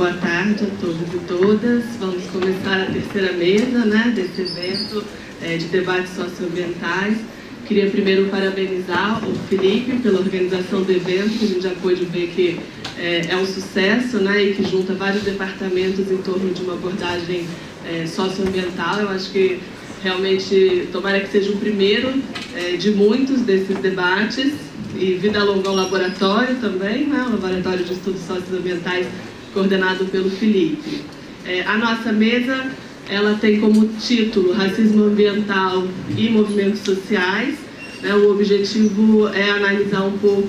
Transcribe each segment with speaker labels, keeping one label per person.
Speaker 1: boa tarde a todos e todas. Vamos começar a terceira mesa, né, desse evento de debates socioambientais. Queria primeiro parabenizar o Felipe pela organização do evento, que a gente já pôde ver que é um sucesso, né, e que junta vários departamentos em torno de uma abordagem socioambiental. Eu acho que realmente, tomara que seja o primeiro de muitos desses debates, e vida longa ao laboratório também, né, o Laboratório de Estudos Socioambientais, coordenado pelo Felipe. A nossa mesa, ela tem como título Racismo Ambiental e Movimentos Sociais. O objetivo é analisar um pouco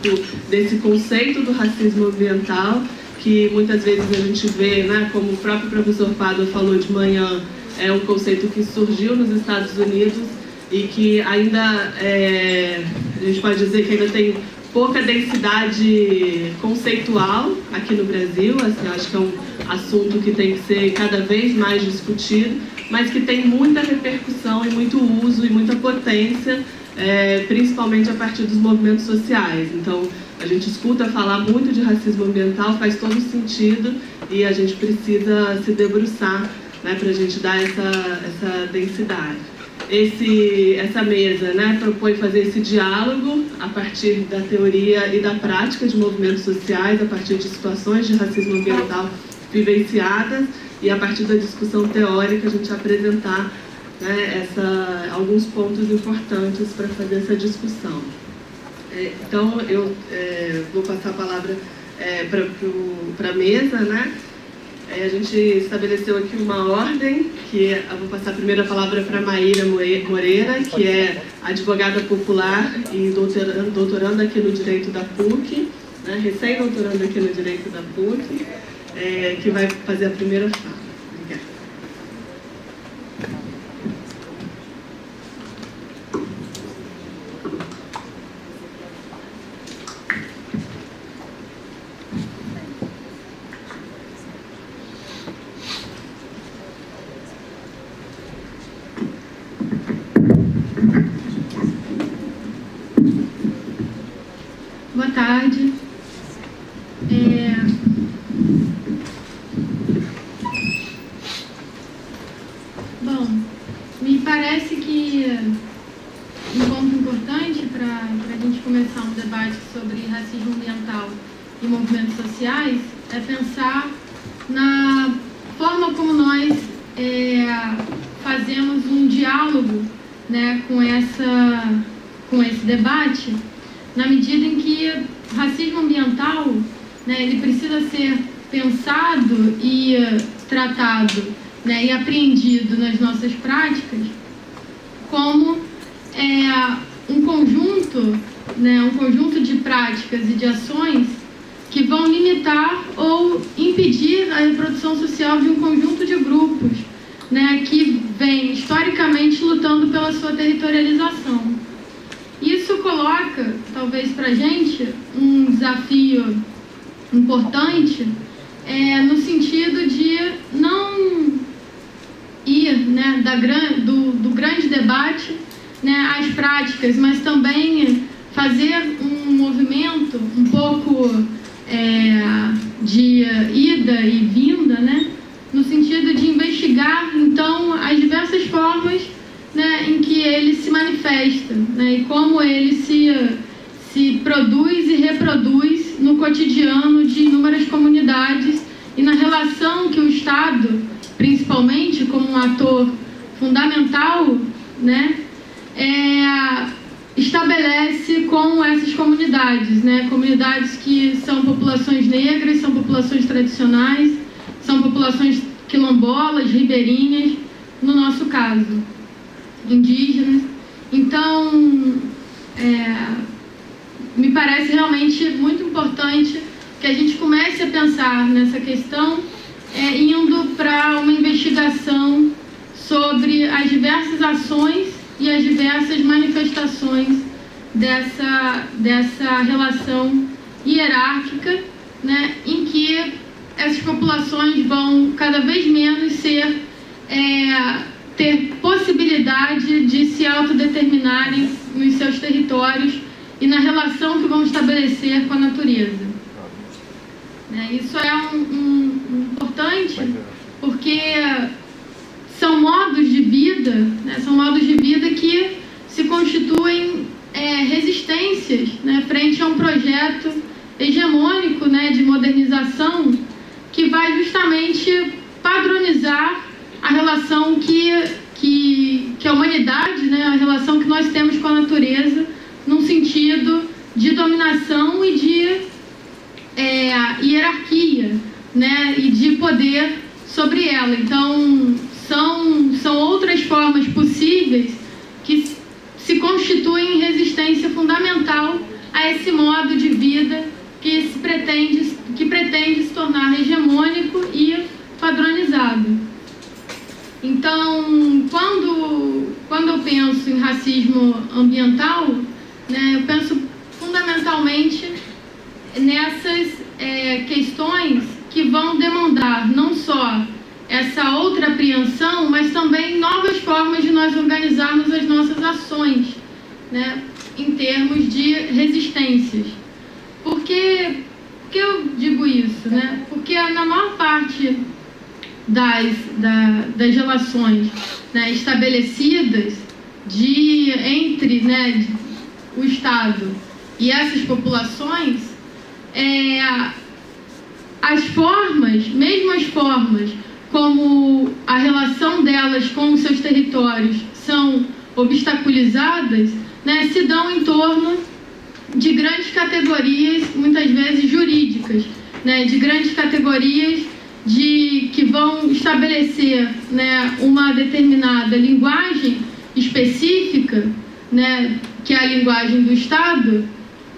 Speaker 1: desse conceito do racismo ambiental, que muitas vezes a gente vê, né, como o próprio professor Pádua falou de manhã, é um conceito que surgiu nos Estados Unidos e que ainda, a gente pode dizer que ainda tem pouca densidade conceitual aqui no Brasil. Assim, acho que é um assunto que tem que ser cada vez mais discutido, mas que tem muita repercussão e muito uso e muita potência, principalmente a partir dos movimentos sociais. Então, a gente escuta falar muito de racismo ambiental, faz todo sentido, e a gente precisa se debruçar, né, para a gente dar essa densidade. Essa mesa, né, propõe fazer esse diálogo a partir da teoria e da prática de movimentos sociais, a partir de situações de racismo ambiental vivenciadas, e a partir da discussão teórica a gente apresentar, né, alguns pontos importantes para fazer essa discussão. Então, eu vou passar a palavra para a mesa, né? A gente estabeleceu aqui uma ordem, que eu vou passar primeiro a palavra para Maíra Moreira, que é advogada popular e doutoranda aqui no Direito da PUC, né, recém-doutoranda aqui no Direito da PUC, que vai fazer a primeira fala. Obrigada.
Speaker 2: Boa tarde. Bom, me parece que um ponto importante para a gente começar um debate sobre racismo ambiental e movimentos sociais é pensar na forma como nós fazemos um diálogo, né, com esse debate, na medida em que racismo ambiental, né, ele precisa ser pensado e tratado, né, e apreendido nas nossas práticas como um conjunto de práticas e de ações que vão limitar ou impedir a reprodução social de um conjunto de grupos, né, que vem historicamente lutando pela sua territorialização. Isso coloca, talvez para a gente, um desafio importante no sentido de não ir, né, do grande debate, né, às práticas, mas também fazer um movimento um pouco de ida e vinda, né, no sentido de investigar, então, as diversas formas, né, em que ele se manifesta, né, e como ele se produz e reproduz no cotidiano de inúmeras comunidades e na relação que o Estado, principalmente como um ator fundamental, né, estabelece com essas comunidades, né, comunidades que são populações negras, são populações tradicionais, são populações quilombolas, ribeirinhas, no nosso caso, indígenas. Então, me parece realmente muito importante que a gente comece a pensar nessa questão, indo para uma investigação sobre as diversas ações e as diversas manifestações dessa relação hierárquica, né, em que essas populações vão cada vez menos ter possibilidade de se autodeterminarem nos seus territórios e na relação que vão estabelecer com a natureza. né? Isso é importante porque são modos de vida, né? São modos de vida que se constituem resistências, né? Frente a um projeto hegemônico, né? De modernização que vai justamente padronizar a relação que a humanidade, né? A relação que nós temos com a natureza num sentido de dominação e de hierarquia, né? E de poder sobre ela. Então, são outras formas possíveis que se constituem em resistência fundamental a esse modo de vida que pretende se tornar hegemônico e padronizado. Então, quando eu penso em racismo ambiental, né, eu penso fundamentalmente nessas questões que vão demandar não só essa outra apreensão, mas também novas formas de nós organizarmos as nossas ações, né, em termos de resistências. Por que eu digo isso, né? Porque na maior parte das relações, né, estabelecidas entre, né, o Estado e essas populações, mesmo as formas como a relação delas com os seus territórios são obstaculizadas, né, se dão em torno de grandes categorias, muitas vezes jurídicas, né, de grandes categorias que vão estabelecer, né, uma determinada linguagem específica, né, que é a linguagem do Estado,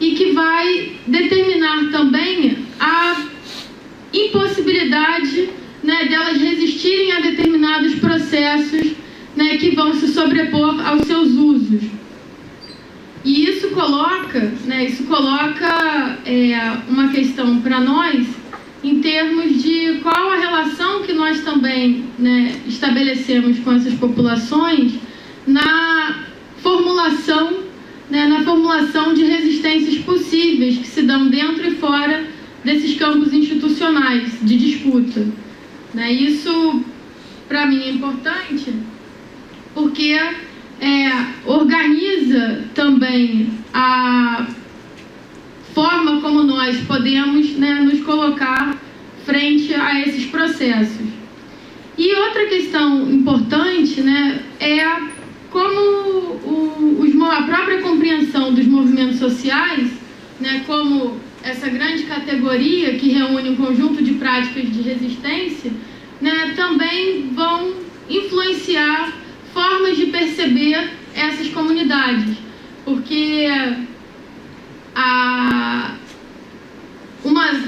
Speaker 2: e que vai determinar também a impossibilidade, né, delas resistirem a determinados processos, né, que vão se sobrepor aos seus usos. E isso coloca uma questão para nós em termos de qual a relação que nós também, né, estabelecemos com essas populações na formulação de resistências possíveis que se dão dentro e fora desses campos institucionais de disputa. Né? Isso, para mim, é importante porque organiza também a forma como nós podemos, né, nos colocar frente a esses processos. E outra questão importante, né, é como a própria compreensão dos movimentos sociais, né, como essa grande categoria que reúne um conjunto de práticas de resistência, né, também vão influenciar formas de perceber essas comunidades, porque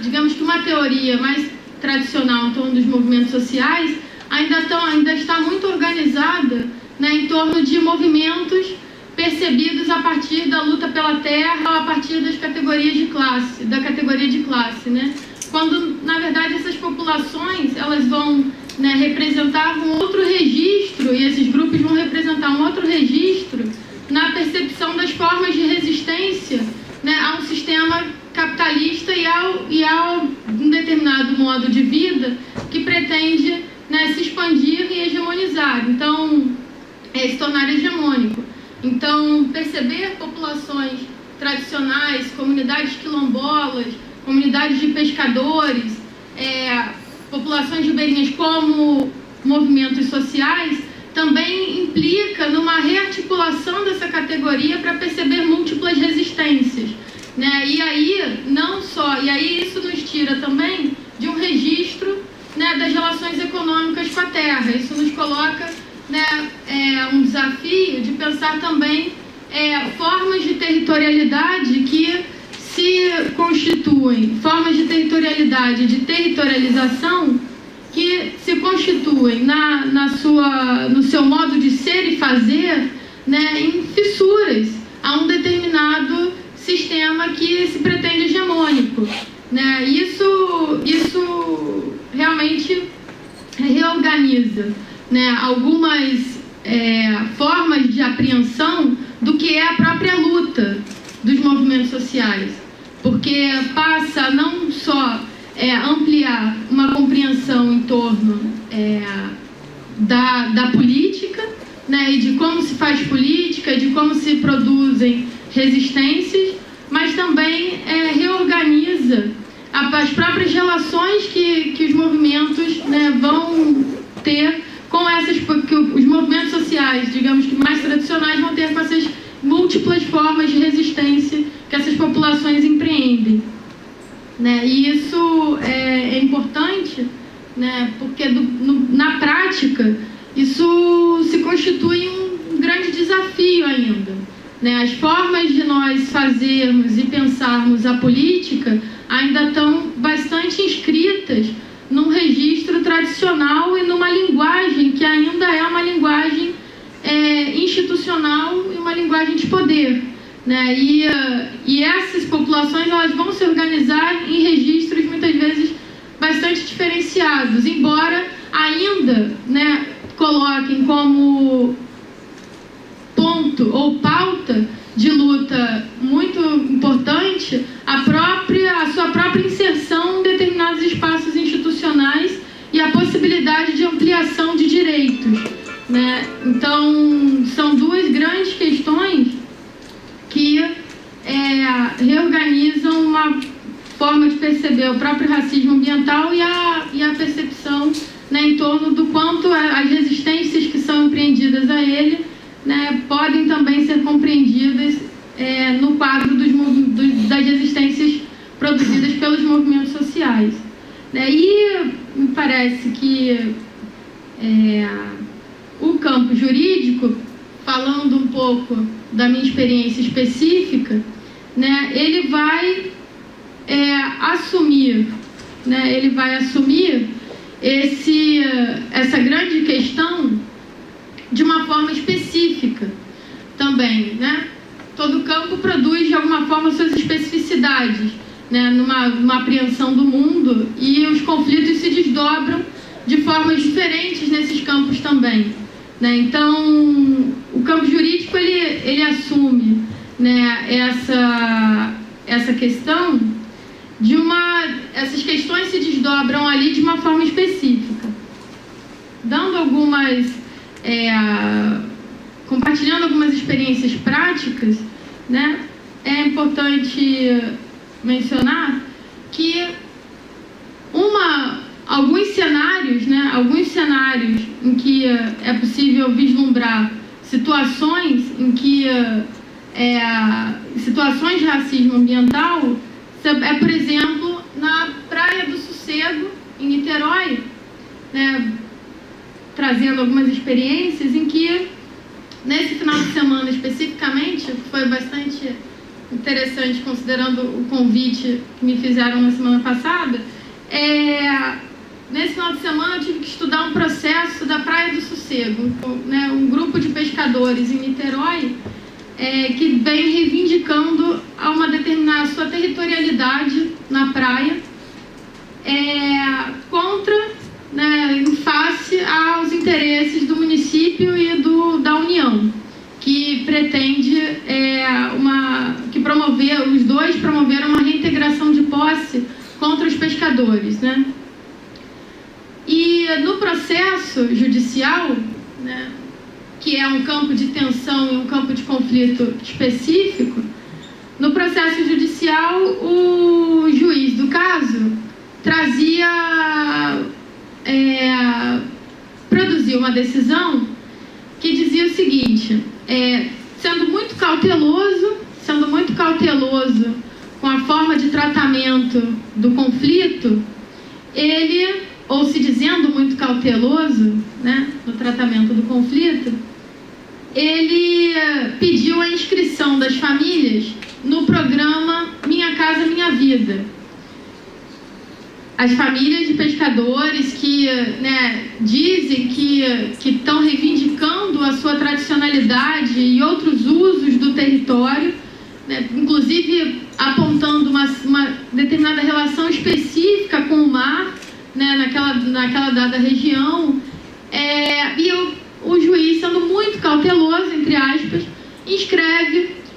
Speaker 2: digamos que uma teoria mais tradicional em torno dos movimentos sociais ainda está muito organizada, né, em torno de movimentos percebidos a partir da luta pela terra ou a partir da categoria de classe, né? Quando, na verdade, essas populações elas vão, né, representar um outro registro, e esses grupos vão representar um outro registro na percepção das formas de resistência, né, a um sistema capitalista e ao um determinado modo de vida que pretende, né, se expandir e hegemonizar, então se tornar hegemônico. Então, perceber populações tradicionais, comunidades quilombolas, comunidades de pescadores, populações ribeirinhas como movimentos sociais, também implica numa rearticulação dessa categoria para perceber múltiplas resistências, né? E aí isso nos tira também de um registro, né, das relações econômicas com a terra. Isso nos coloca, né, um desafio de pensar também formas de territorialidade que se constituem, formas de territorialidade, de territorialização, que se constituem no seu modo de ser e fazer, né, em fissuras a um determinado sistema que se pretende hegemônico. Né? Isso realmente reorganiza, né, algumas formas de apreensão do que é a própria luta dos movimentos sociais, porque passa não só ampliar uma compreensão em torno da política, né, e de como se faz política, de como se produzem resistências, mas também reorganiza as próprias relações que os movimentos, né, vão ter com essas, que os movimentos sociais, digamos que mais tradicionais, vão ter com essas múltiplas formas de resistência que essas populações empreendem, né? E isso é importante, né, porque na prática isso se constitui um grande desafio ainda, né? As formas de nós fazermos e pensarmos a política ainda estão bastante inscritas num registro tradicional e numa linguagem que ainda é uma linguagem institucional e uma linguagem de poder, né? E essas populações, elas vão se organizar em registros muitas vezes bastante diferenciados, embora ainda, né, coloquem como ponto ou pauta de luta muito importante a sua própria inserção em determinados espaços institucionais e a possibilidade de ampliação de direitos, né? Então, são duas grandes questões que reorganizam uma forma de perceber o próprio racismo ambiental e a percepção, né, em torno do quanto as resistências que são empreendidas a ele, né, podem também ser compreendidas no quadro das resistências produzidas pelos movimentos sociais, né? E me parece que o campo jurídico, falando um pouco da minha experiência específica, né, ele vai assumir, né, essa grande questão de uma forma específica também, né? Todo campo produz de alguma forma suas especificidades, né, numa apreensão do mundo, e os conflitos se desdobram de formas diferentes nesses campos também, né? Então, o campo jurídico ele assume, né, essa questão essas questões se desdobram ali de uma forma específica, dando compartilhando algumas experiências práticas, né? É importante mencionar que alguns cenários em que é possível vislumbrar situações em que situações de racismo ambiental por exemplo, na Praia do Sossego, em Niterói, né, trazendo algumas experiências em que, nesse final de semana especificamente, foi bastante interessante considerando o convite que me fizeram na semana passada, nesse final de semana eu tive que estudar um processo da Praia do Sossego, né, um grupo de pescadores em Niterói, que vem reivindicando uma determinada sua territorialidade na praia, contra, né, em face aos interesses do município e da União, que pretende os dois promoveram uma reintegração de posse contra os pescadores, né? E no processo judicial, né, que é um campo de tensão e um campo de conflito específico, no processo judicial o juiz do caso produziu uma decisão que dizia o seguinte: sendo muito cauteloso com a forma de tratamento do conflito, se dizendo muito cauteloso, né, no tratamento do conflito, ele pediu a inscrição das famílias no programa Minha Casa Minha Vida. As famílias de pescadores que, né, dizem que estão reivindicando a sua tradicionalidade e outros usos do território, né, inclusive apontando uma determinada relação específica com o mar, né, naquela dada região, e o juiz, sendo muito cauteloso, entre aspas,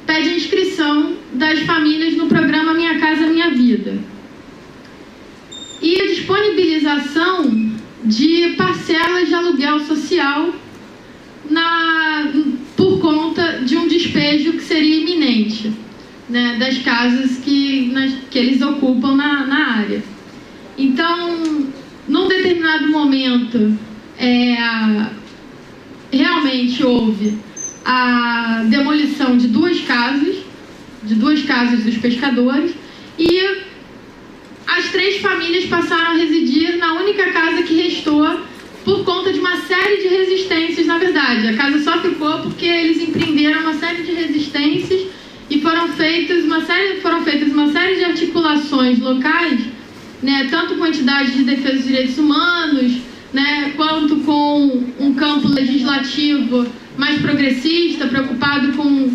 Speaker 2: pede a inscrição das famílias no programa Minha Casa Minha Vida. disponibilização de parcelas de aluguel social por conta de um despejo que seria iminente, né, das casas que eles ocupam na área. Então, num determinado momento, realmente houve a demolição de duas casas dos pescadores, e as 3 famílias passaram a residir na única casa que restou por conta de uma série de resistências. Na verdade, a casa só ficou porque eles empreenderam uma série de resistências e foram feitas uma série de articulações locais, né, tanto com entidades de defesa dos direitos humanos, né, quanto com um campo legislativo mais progressista, preocupado com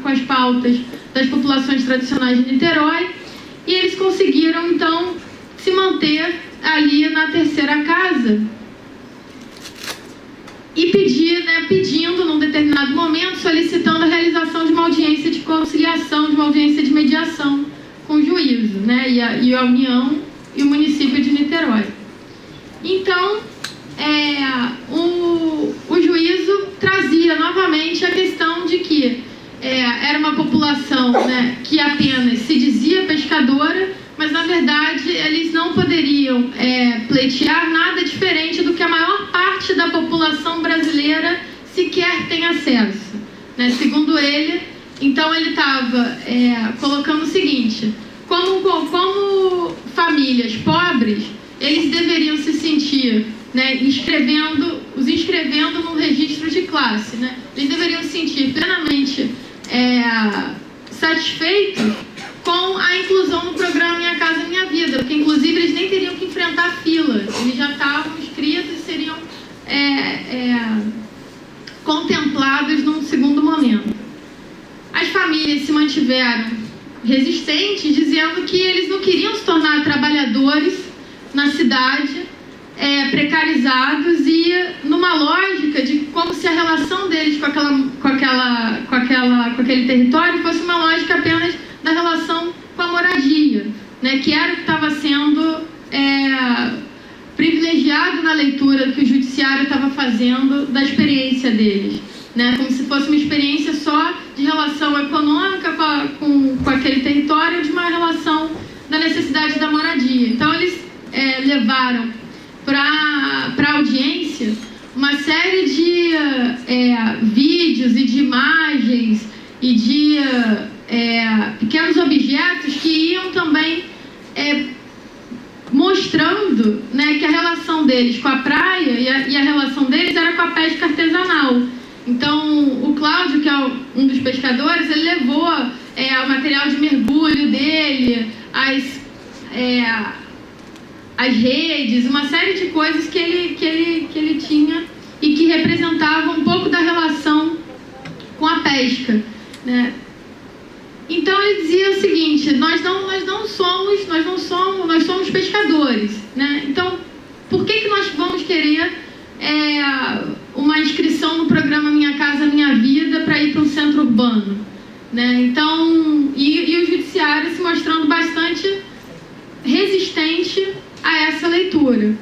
Speaker 2: as pautas das populações tradicionais de Niterói, e eles conseguiram, então, se manter ali na terceira casa e pedindo, num determinado momento, solicitando a realização de uma audiência de conciliação, de uma audiência de mediação com o juízo, né, e a União e o município de Niterói. Então, o juízo trazia novamente a questão de que era uma população, né, que apenas se dizia pescadora, mas na verdade eles não poderiam pleitear nada diferente do que a maior parte da população brasileira sequer tem acesso, né? Segundo ele, então ele estava colocando o seguinte: como famílias pobres, eles deveriam se sentir, né, inscrevendo no registro de classe, né? Eles deveriam se sentir plenamente satisfeitos com a inclusão no programa Minha Casa Minha Vida, porque inclusive eles nem teriam que enfrentar fila, eles já estavam inscritos e seriam contemplados num segundo momento. As famílias se mantiveram resistentes, dizendo que eles não queriam se tornar trabalhadores na cidade, precarizados, e numa lógica de como se a relação deles com aquele território fosse uma lógica apenas da relação com a moradia, né, que era o que estava sendo privilegiado na leitura que o judiciário estava fazendo da experiência deles, né, como se fosse uma experiência só de relação econômica com aquele território, de uma relação da necessidade da moradia. Então eles levaram para a audiência uma série de vídeos e de imagens e de pequenos objetos que iam também mostrando, né, que a relação deles com a praia e a relação deles era com a pesca artesanal. Então, o Cláudio, que é um dos pescadores, ele levou o material de mergulho dele, as redes, uma série de coisas que ele tinha e que representavam um pouco da relação com a pesca, né? Então ele dizia o seguinte: nós somos pescadores, né? Então, por que nós vamos querer uma inscrição no programa Minha Casa Minha Vida para ir para um centro urbano, né? Então, e o judiciário se mostrando bastante resistente a essa leitura.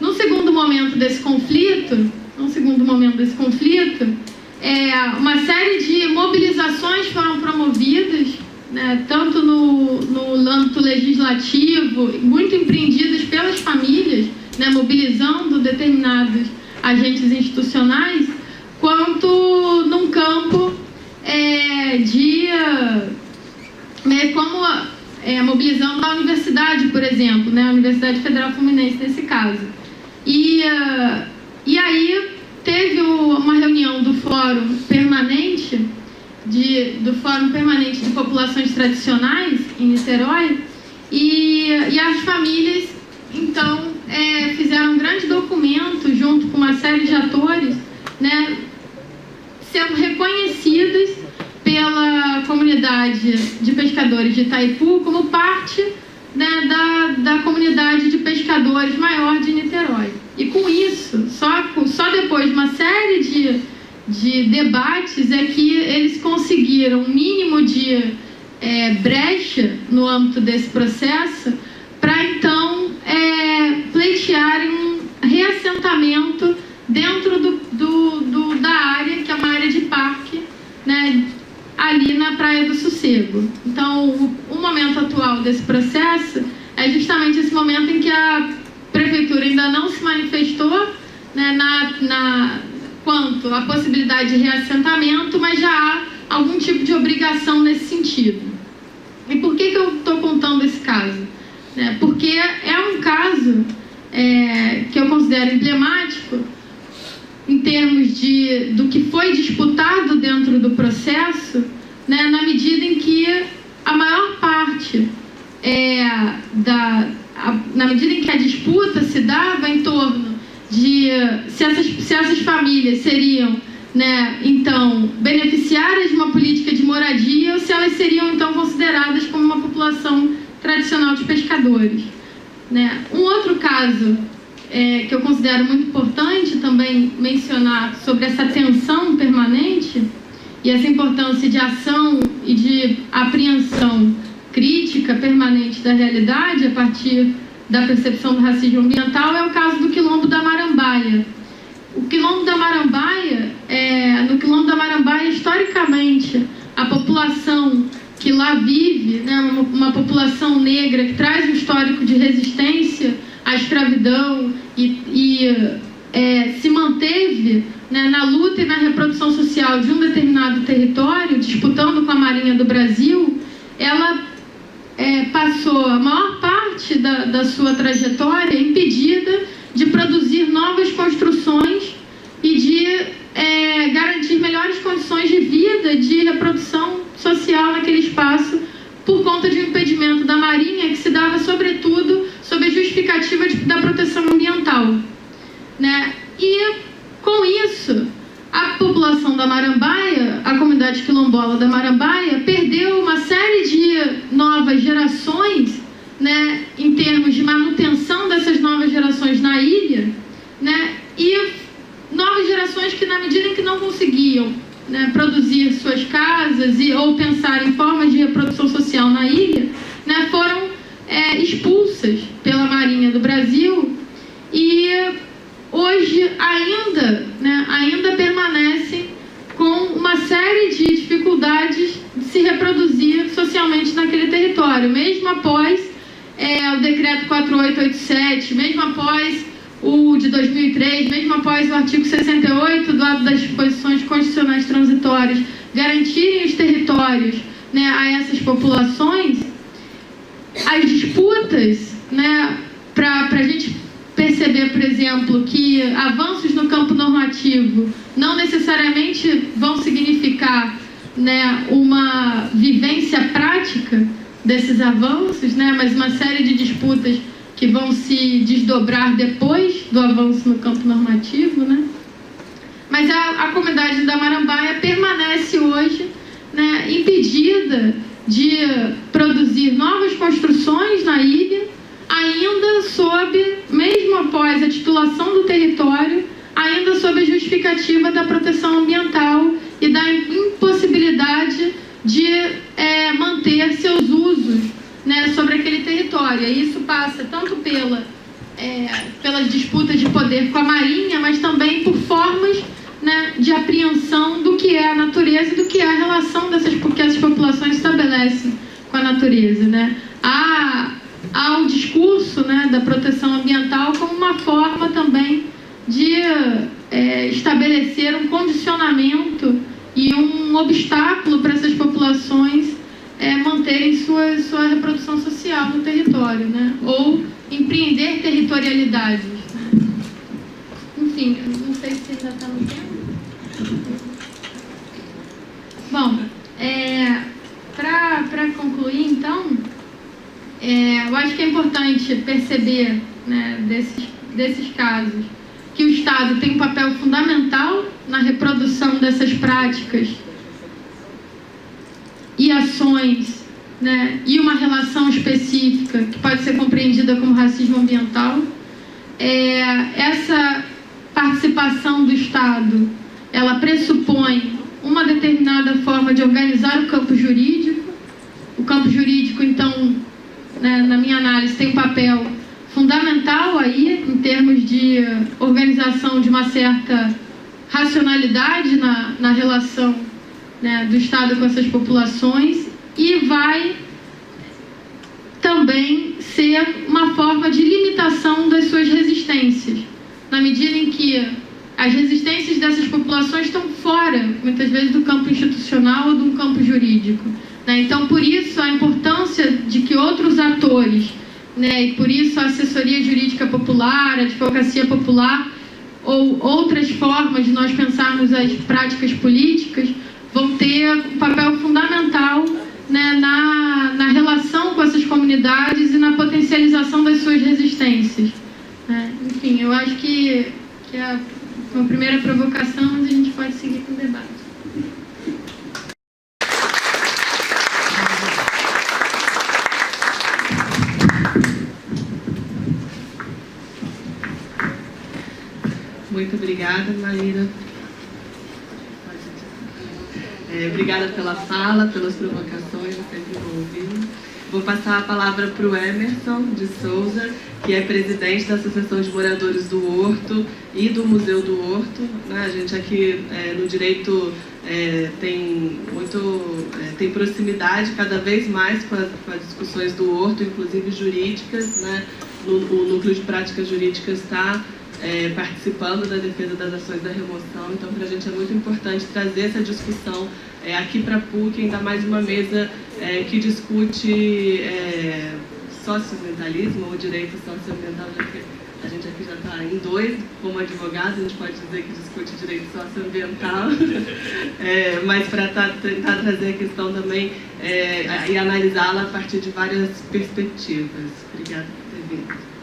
Speaker 2: No segundo momento desse conflito, uma série de mobilizações foram promovidas, né, tanto no âmbito legislativo, muito empreendidas pelas famílias, né, mobilizando determinados agentes institucionais, quanto num campo mobilizando a universidade, por exemplo, né, a Universidade Federal Fluminense nesse caso. E aí teve uma reunião do Fórum Permanente de Populações Tradicionais em Niterói, e as famílias, então, fizeram um grande documento junto com uma série de atores, né, sendo reconhecidas pela comunidade de pescadores de Itaipu como parte, né, da comunidade de pescadores maior de Niterói. E com isso, só depois de uma série de debates é que eles conseguiram um mínimo de brecha no âmbito desse processo para então financiarem um reassentamento dentro da área, que é uma área de parque, né, ali na Praia do Sossego. Então, o momento atual desse processo é justamente esse momento em que a Prefeitura ainda não se manifestou, né, quanto à possibilidade de reassentamento, mas já há algum tipo de obrigação nesse sentido. E por que eu estou contando esse caso? Porque é um caso que eu considero emblemático em termos do que foi disputado dentro do processo, né, na medida em que a maior parte na medida em que a disputa se dava em torno de se essas famílias seriam, né, então, beneficiárias de uma política de moradia ou se elas seriam, então, consideradas como uma população tradicional de pescadores, né? Um outro caso que eu considero muito importante também mencionar sobre essa tensão permanente e essa importância de ação e de apreensão crítica permanente da realidade a partir da percepção do racismo ambiental é o caso do Quilombo da Marambaia. O Quilombo da Marambaia, no Quilombo da Marambaia, historicamente, a população que lá vive, né, uma população negra que traz um histórico de resistência à escravidão e se manteve, né, na luta e na reprodução social de um determinado território, disputando com a Marinha do Brasil, ela passou a maior parte da sua trajetória impedida de produzir novas construções e de garantir melhores condições de vida, de reprodução social naquele espaço, por conta de um impedimento da Marinha que se dava, sobretudo, sob a justificativa da proteção ambiental, né? E, com isso, a população da Marambaia, a comunidade quilombola da Marambaia, perdeu uma série de novas gerações, né, em termos de manutenção dessas novas gerações na ilha, né, e novas gerações que, na medida em que não conseguiam, né, produzir suas casas ou pensar em formas de reprodução social na ilha, né, foram expulsas pela Marinha do Brasil e hoje ainda permanecem com uma série de dificuldades de se reproduzir socialmente naquele território, mesmo após o decreto 4887, mesmo após o de 2003, mesmo após o artigo 68 do ato das disposições constitucionais transitórias garantirem os territórios, né, a essas populações, as disputas, né, para a gente perceber, por exemplo, que avanços no campo normativo não necessariamente vão significar, né, uma vivência prática desses avanços, né, mas uma série de disputas que vão se desdobrar depois do avanço no campo normativo, né? Mas a comunidade da Marambaia permanece hoje, né, impedida de produzir novas construções na ilha, ainda mesmo após a titulação do território, ainda sob a justificativa da proteção ambiental e da impossibilidade de manter seus usos, né, sobre aquele território. E isso passa tanto pelas disputas de poder com a Marinha, mas também por formas, né, de apreensão do que é a natureza e do que é a relação que essas populações estabelecem com a natureza, né? Há o discurso, né, da proteção ambiental como uma forma também de estabelecer um condicionamento e um obstáculo para essas populações manterem sua reprodução social no território, né? Ou empreender territorialidades, né? Enfim, não sei se ainda está no tempo. Bom, para concluir, então, eu acho que é importante perceber, né, desses casos que o Estado tem um papel fundamental na reprodução dessas práticas e ações, né, e uma relação específica que pode ser compreendida como racismo ambiental. Essa participação do Estado, ela pressupõe uma determinada forma de organizar o campo jurídico. O campo jurídico, então, né, na minha análise, tem um papel fundamental aí termos de organização de uma certa racionalidade na relação, né, do Estado com essas populações, e vai também ser uma forma de limitação das suas resistências, na medida em que as resistências dessas populações estão fora, muitas vezes, do campo institucional ou do campo jurídico, né? Então, por isso, a importância de que outros atores, né, e por isso a assessoria jurídica popular, a advocacia popular ou outras formas de nós pensarmos as práticas políticas vão ter um papel fundamental, né, na relação com essas comunidades e na potencialização das suas resistências, né? Enfim, eu acho que é uma primeira provocação, mas a gente pode seguir com o debate.
Speaker 1: Muito obrigada, Maíra. Obrigada pela fala, pelas provocações, eu sempre vou ouvir. Vou passar a palavra para o Emerson de Souza, que é presidente da Associação de Moradores do Horto e do Museu do Horto, né? A gente aqui no direito tem proximidade cada vez mais com as discussões do Horto, inclusive jurídicas, né? O Núcleo de Práticas Jurídicas está participando da defesa das ações da remoção, então para a gente é muito importante trazer essa discussão aqui para a PUC, ainda mais uma mesa que discute socioambientalismo ou direito socioambiental, já que a gente aqui já está em dois, como advogados, a gente pode dizer que discute direito socioambiental, mas para tentar trazer a questão também e analisá-la a partir de várias perspectivas. Obrigada por ter vindo.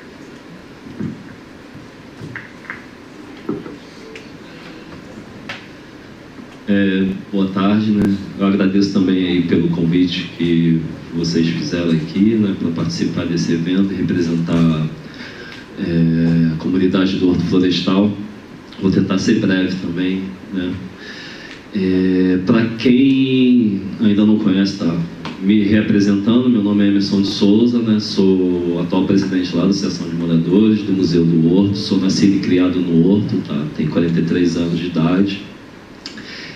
Speaker 3: Boa tarde, né? Eu agradeço também aí pelo convite que vocês fizeram aqui, né, para participar desse evento e representar a comunidade do Horto Florestal. Vou tentar ser breve também, né? Para quem ainda não conhece, tá me representando, meu nome é Emerson de Souza, né? Sou atual presidente lá da Associação de Moradores do Museu do Horto, sou nascido e criado no Horto, tá? Tenho 43 anos de idade.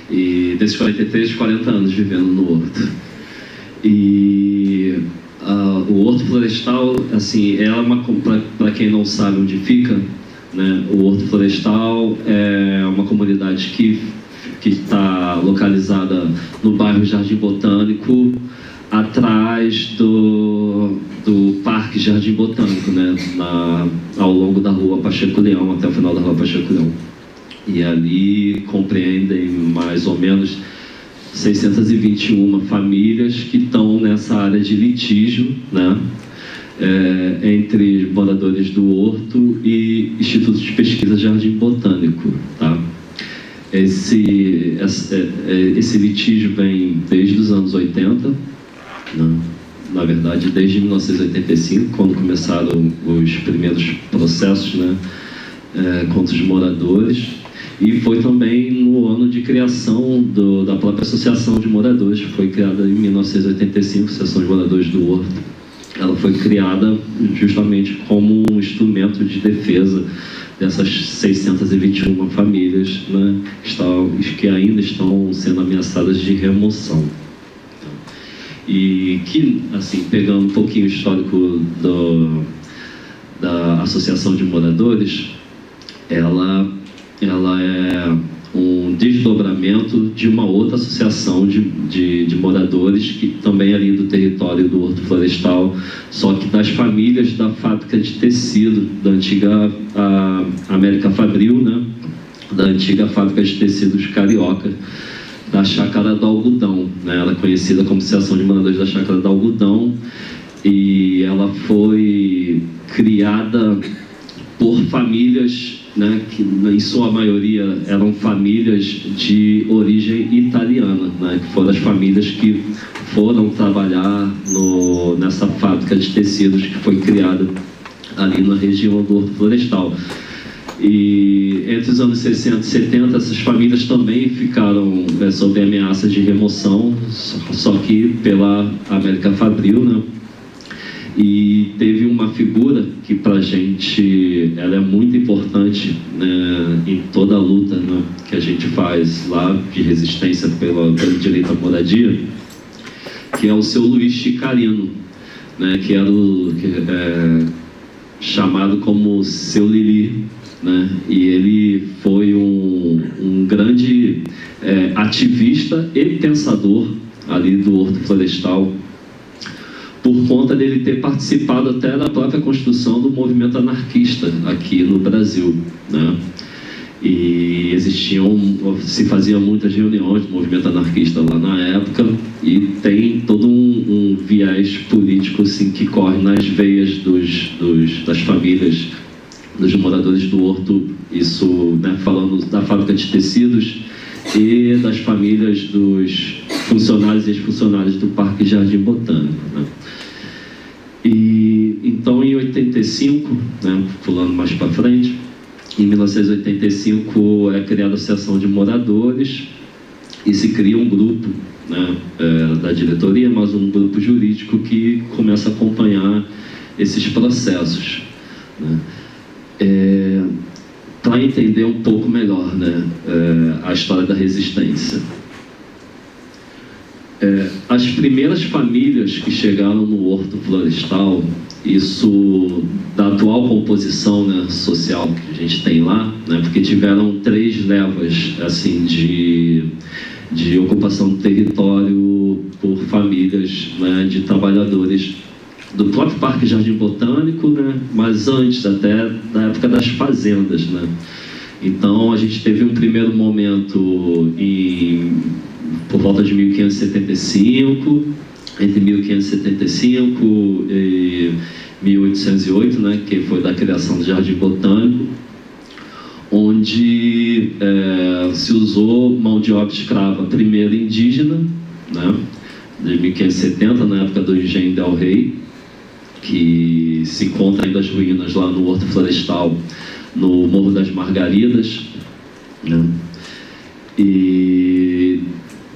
Speaker 3: E desses 43, 40 anos vivendo no Horto. E o Horto Florestal, assim, para quem não sabe onde fica, né, o Horto Florestal é uma comunidade que está localizada no bairro Jardim Botânico, atrás do Parque Jardim Botânico, né, ao longo da rua Pacheco Leão, até o final da rua Pacheco Leão. E ali compreendem mais ou menos 621 famílias que estão nessa área de litígio, né? Entre moradores do Horto e Instituto de Pesquisa Jardim Botânico, tá? Esse litígio vem desde os anos 80, né? Na verdade desde 1985, quando começaram os primeiros processos, né, contra os moradores. E foi também no ano de criação da própria Associação de Moradores, que foi criada em 1985, Associação de Moradores do Horto. Ela foi criada justamente como um instrumento de defesa dessas 621 famílias, né, que ainda estão sendo ameaçadas de remoção. E que, assim, pegando um pouquinho o histórico da Associação de Moradores, ela é um desdobramento de uma outra associação de moradores que também é ali do território do Horto Florestal, só que das famílias da fábrica de tecido, da antiga América Fabril, né? Da antiga fábrica de tecidos carioca, da Chácara do Algodão, né? Ela é conhecida como Associação de Moradores da Chácara do Algodão, e ela foi criada por famílias, né, que em sua maioria eram famílias de origem italiana, né, que foram as famílias que foram trabalhar nessa fábrica de tecidos que foi criada ali na região do Horto Florestal. E entre os anos 60 e 70, essas famílias também ficaram sob ameaça de remoção, só que pela América Fabril, né? E teve uma figura que para a gente ela é muito importante, né, em toda a luta, né, que a gente faz lá de resistência pelo direito à moradia, que é o seu Luiz Chicarino, né, que era chamado como seu Lili, né, e ele foi um grande ativista e pensador ali do Horto Florestal, por conta dele ter participado até da própria construção do movimento anarquista aqui no Brasil, né? E se faziam muitas reuniões do movimento anarquista lá na época, e tem todo um viés político assim, que corre nas veias das famílias, dos moradores do Horto, isso, né, falando da fábrica de tecidos e das famílias dos funcionários e ex-funcionários do Parque Jardim Botânico, né? E então em 85, né, pulando mais para frente, em 1985 é criada a Associação de Moradores e se cria um grupo, né, da diretoria, mas um grupo jurídico que começa a acompanhar esses processos, né? Para entender um pouco melhor, né, a história da resistência. As primeiras famílias que chegaram no Horto Florestal, isso da atual composição, né, social que a gente tem lá, né, porque tiveram 3 levas assim, de ocupação do território por famílias, né, de trabalhadores do próprio Parque Jardim Botânico, né, mas antes até da época das fazendas, né. Então a gente teve um primeiro momento por volta de 1575, entre 1575 e 1808, né, que foi da criação do Jardim Botânico, onde se usou mão de obra escrava, primeiro indígena, né, de 1570, na época do engenho del Rey, que se encontra ainda as ruínas lá no Horto Florestal, no Morro das Margaridas, né? E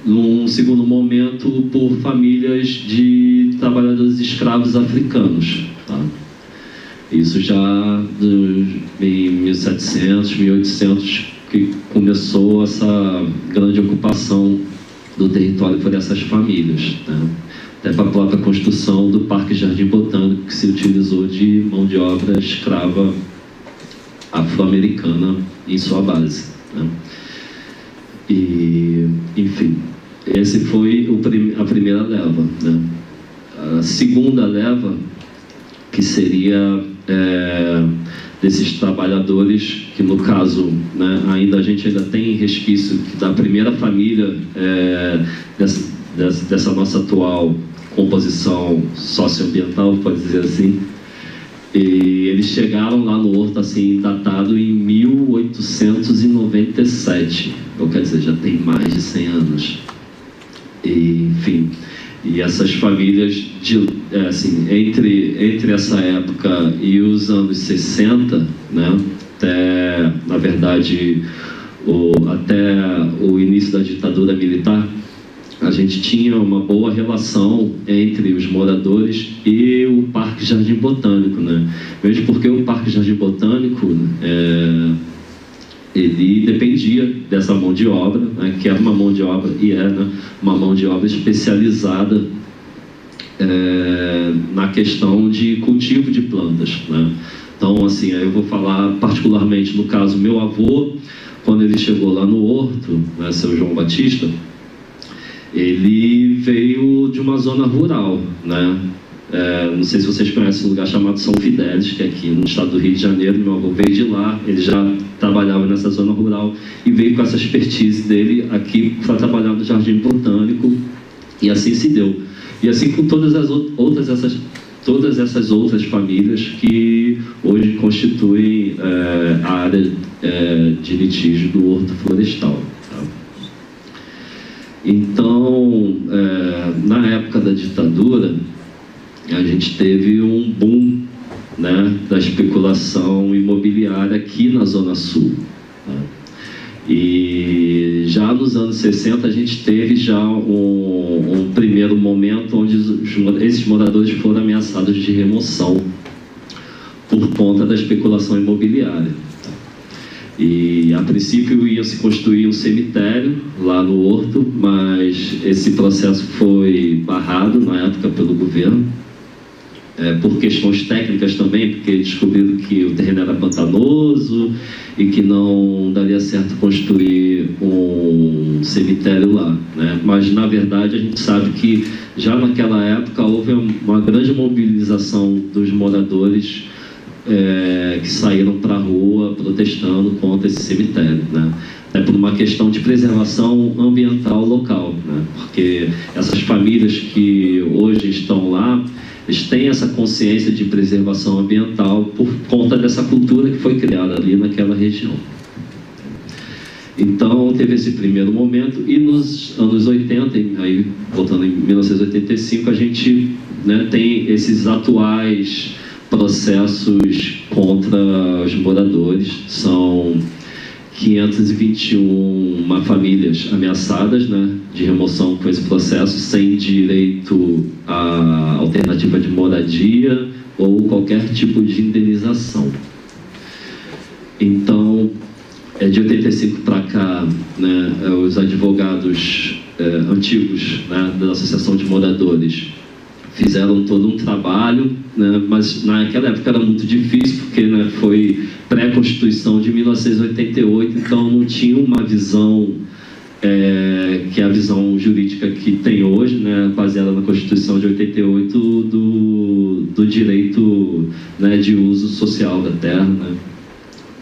Speaker 3: num segundo momento por famílias de trabalhadores escravos africanos, tá? Isso já em 1700, 1800 que começou essa grande ocupação do território por essas famílias, né? Até para a própria construção do Parque Jardim Botânico, que se utilizou de mão de obra escrava afro-americana em sua base, né? E, enfim, esse foi a primeira leva, né? A segunda leva, que seria desses trabalhadores, que no caso, né, a gente ainda tem resquício da primeira família dessa nossa atual composição socioambiental, pode dizer assim. E eles chegaram lá no Horto, assim, datado em 1897, ou quer dizer, já tem mais de 100 anos. E, enfim, e essas famílias, assim, entre essa época e os anos 60, né, até, na verdade, até o início da ditadura militar, a gente tinha uma boa relação entre os moradores e o Parque Jardim Botânico, né? Mesmo porque o Parque Jardim Botânico, ele dependia dessa mão de obra, né? Que era uma mão de obra, e era uma mão de obra especializada na questão de cultivo de plantas, né? Então, assim, eu vou falar particularmente no caso, meu avô, quando ele chegou lá no Horto, né, seu João Batista, ele veio de uma zona rural, né? Não sei se vocês conhecem um lugar chamado São Fidélis, que é aqui no estado do Rio de Janeiro. Meu avô veio de lá, ele já trabalhava nessa zona rural e veio com essa expertise dele aqui para trabalhar no Jardim Botânico, e assim se deu. E assim com todas essas outras famílias que hoje constituem a área de litígio do Horto Florestal. Então, na época da ditadura, a gente teve um boom, né, da especulação imobiliária aqui na Zona Sul, tá? E já nos anos 60 a gente teve já um primeiro momento onde os esses moradores foram ameaçados de remoção por conta da especulação imobiliária. E, a princípio, ia se construir um cemitério lá no Horto, mas esse processo foi barrado na época pelo governo, por questões técnicas também, porque descobriram que o terreno era pantanoso e que não daria certo construir um cemitério lá, né? Mas, na verdade, a gente sabe que já naquela época houve uma grande mobilização dos moradores que saíram para a rua protestando contra esse cemitério, né? É por uma questão de preservação ambiental local, né? Porque essas famílias que hoje estão lá, eles têm essa consciência de preservação ambiental por conta dessa cultura que foi criada ali naquela região. Então, teve esse primeiro momento, e nos anos 80, aí, voltando em 1985, a gente, né, tem esses atuais processos contra os moradores. São 521 famílias ameaçadas, né, de remoção com esse processo, sem direito à alternativa de moradia ou qualquer tipo de indenização. Então, de 85 para cá, né, os advogados antigos, né, da Associação de Moradores fizeram todo um trabalho, né, mas naquela época era muito difícil, porque, né, foi pré-constituição de 1988, então não tinha uma visão que é a visão jurídica que tem hoje, né, baseada na Constituição de 88 do direito, né, de uso social da terra, né.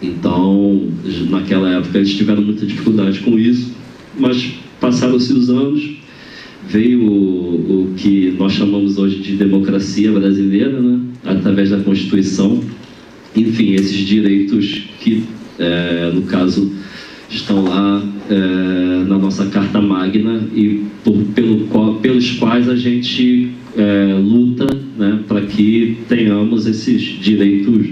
Speaker 3: Então, naquela época eles tiveram muita dificuldade com isso, mas passaram-se os anos, veio o que nós chamamos hoje de democracia brasileira, né, através da Constituição. Enfim, esses direitos que, no caso, estão lá na nossa Carta Magna e pelos quais a gente luta, né, para que tenhamos esses direitos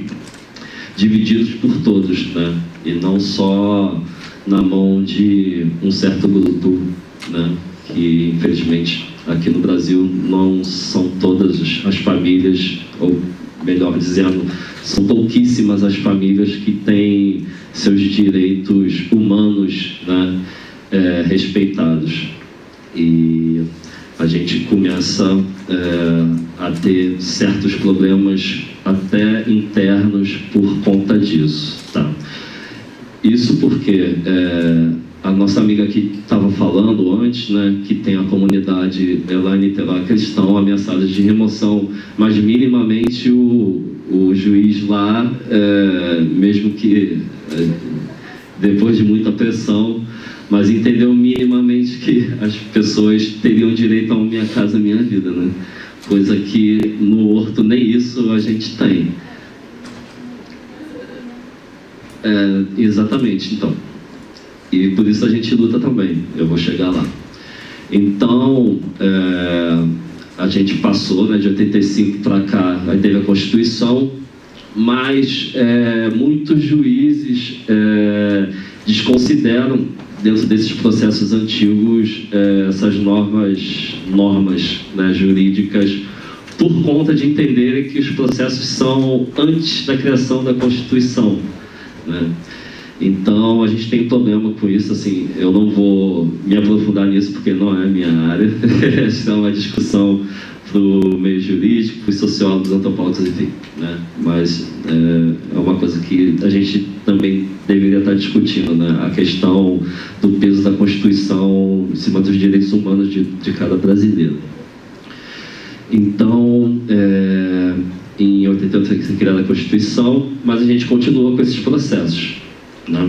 Speaker 3: divididos por todos, né, e não só na mão de um certo grupo, né, que infelizmente aqui no Brasil não são todas as famílias, ou melhor dizendo, são pouquíssimas as famílias que têm seus direitos humanos, né, respeitados. E a gente começa a ter certos problemas até internos por conta disso, tá? Isso porque a nossa amiga que estava falando antes, né, que tem a comunidade lá em Niterói, que eles estão ameaçados de remoção, mas minimamente o juiz lá, mesmo que depois de muita pressão, mas entendeu minimamente que as pessoas teriam direito a Minha Casa Minha Vida, né? Coisa que no Horto nem isso a gente tem. Exatamente, então. E por isso a gente luta também, eu vou chegar lá. Então, a gente passou, né, de 85 para cá, aí teve a Constituição, mas muitos juízes desconsideram, dentro desses processos antigos, essas novas normas, né, jurídicas, por conta de entenderem que os processos são antes da criação da Constituição, né? Então, a gente tem problema com isso, assim, eu não vou me aprofundar nisso porque não é a minha área, essa é uma discussão para o meio jurídico, para os sociólogos, antropólogos, enfim, né? Mas é uma coisa que a gente também deveria estar discutindo, né? A questão do peso da Constituição em cima dos direitos humanos de cada brasileiro. Então, em 88 foi criada a Constituição, mas a gente continua com esses processos, né?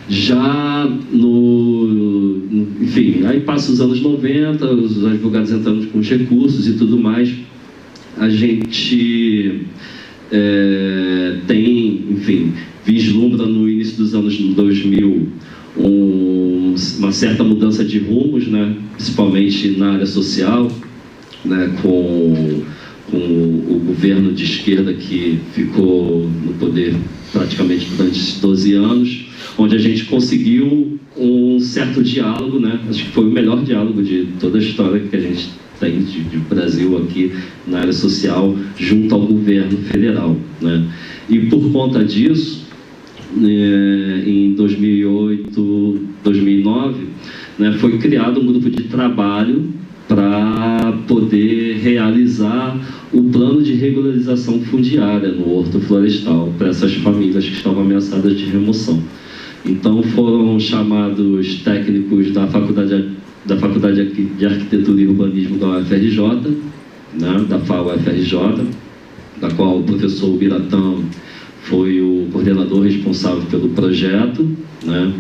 Speaker 3: Já enfim, aí passa os anos 90, os advogados entrando com os recursos e tudo mais, a gente tem, enfim, vislumbra no início dos anos 2000 uma certa mudança de rumos, né? Principalmente na área social, né? Com o governo de esquerda que ficou no poder praticamente durante 12 anos, onde a gente conseguiu um certo diálogo, né? Acho que foi o melhor diálogo de toda a história que a gente tem de Brasil aqui na área social, junto ao governo federal, né? E por conta disso, em 2008, 2009, né, foi criado um grupo de trabalho para poder realizar o plano de regularização fundiária no Horto Florestal para essas famílias que estavam ameaçadas de remoção. Então foram chamados técnicos da Faculdade de Arquitetura e Urbanismo da UFRJ, né, da FAO-UFRJ, da qual o professor Biratã foi o coordenador responsável pelo projeto, né,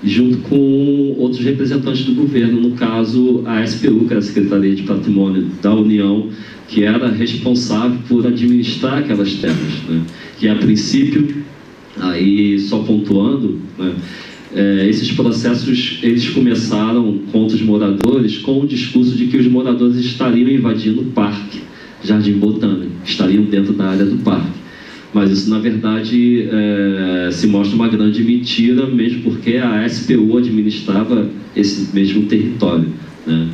Speaker 3: junto com outros representantes do governo, no caso a SPU, que era a Secretaria de Patrimônio da União, que era responsável por administrar aquelas terras, né, que a princípio, aí só pontuando, né, esses processos eles começaram contra os moradores com o discurso de que os moradores estariam invadindo o parque Jardim Botânico, estariam dentro da área do parque. Mas isso, na verdade, se mostra uma grande mentira, mesmo porque a SPU administrava esse mesmo território, né?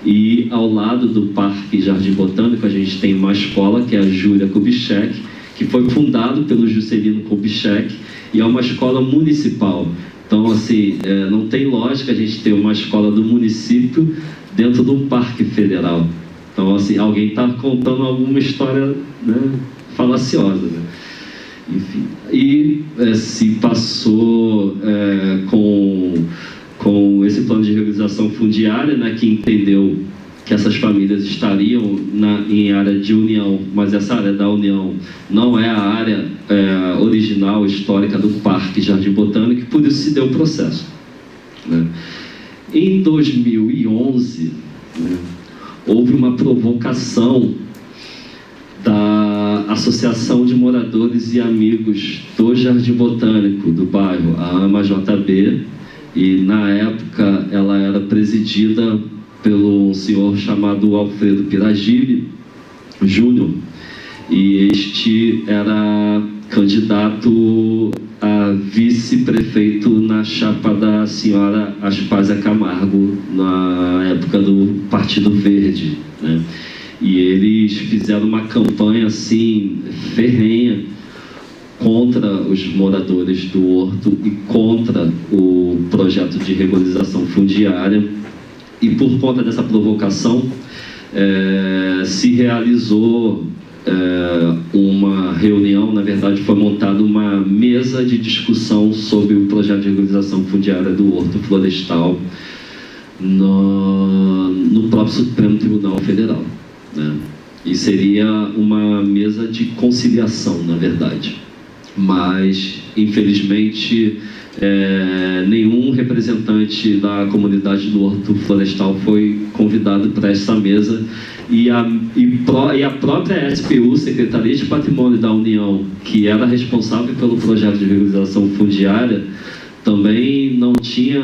Speaker 3: E ao lado do Parque Jardim Botânico, a gente tem uma escola, que é a Júlia Kubitschek, que foi fundado pelo Juscelino Kubitschek, e é uma escola municipal. Então, assim, não tem lógica a gente ter uma escola do município dentro de um parque federal. Então, assim, alguém está contando alguma história, né, falaciosa, né? Enfim, e se passou com esse plano de regularização fundiária, né, que entendeu que essas famílias estariam em área de União, mas essa área da União não é a área original, histórica do Parque Jardim Botânico, e por isso se deu o processo, né? Em 2011, né, houve uma provocação da Associação de Moradores e Amigos do Jardim Botânico do bairro, a AMA-JB, e na época ela era presidida pelo senhor chamado Alfredo Piragibe Júnior, e este era candidato a vice-prefeito na chapa da senhora Aspásia Camargo, na época do Partido Verde, né? E eles fizeram uma campanha assim ferrenha contra os moradores do Horto e contra o projeto de regularização fundiária. E por conta dessa provocação, se realizou uma reunião, na verdade foi montada uma mesa de discussão sobre o projeto de regularização fundiária do Horto Florestal no próprio Supremo Tribunal Federal, né? E seria uma mesa de conciliação, na verdade. Mas, infelizmente, nenhum representante da comunidade do Horto Florestal foi convidado para essa mesa, e a própria SPU, Secretaria de Patrimônio da União, que era responsável pelo projeto de regularização fundiária, também não tinha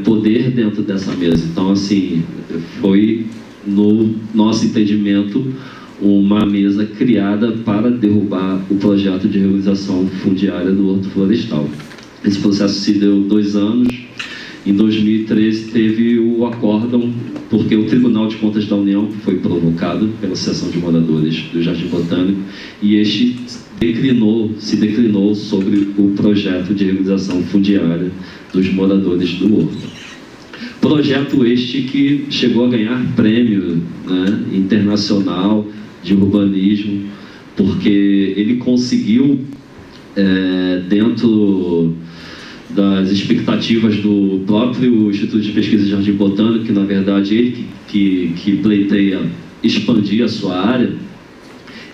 Speaker 3: poder dentro dessa mesa. Então, assim, foi, no nosso entendimento, uma mesa criada para derrubar o projeto de regularização fundiária do Horto Florestal. Esse processo se deu 2 anos. Em 2013 teve o acórdão, porque o Tribunal de Contas da União foi provocado pela Associação de Moradores do Jardim Botânico, e este se declinou sobre o projeto de regularização fundiária dos moradores do Horto. Projeto este que chegou a ganhar prêmio, né, internacional de urbanismo, porque ele conseguiu, dentro das expectativas do próprio Instituto de Pesquisa de Jardim Botânico, que na verdade ele que pleiteia expandir a sua área,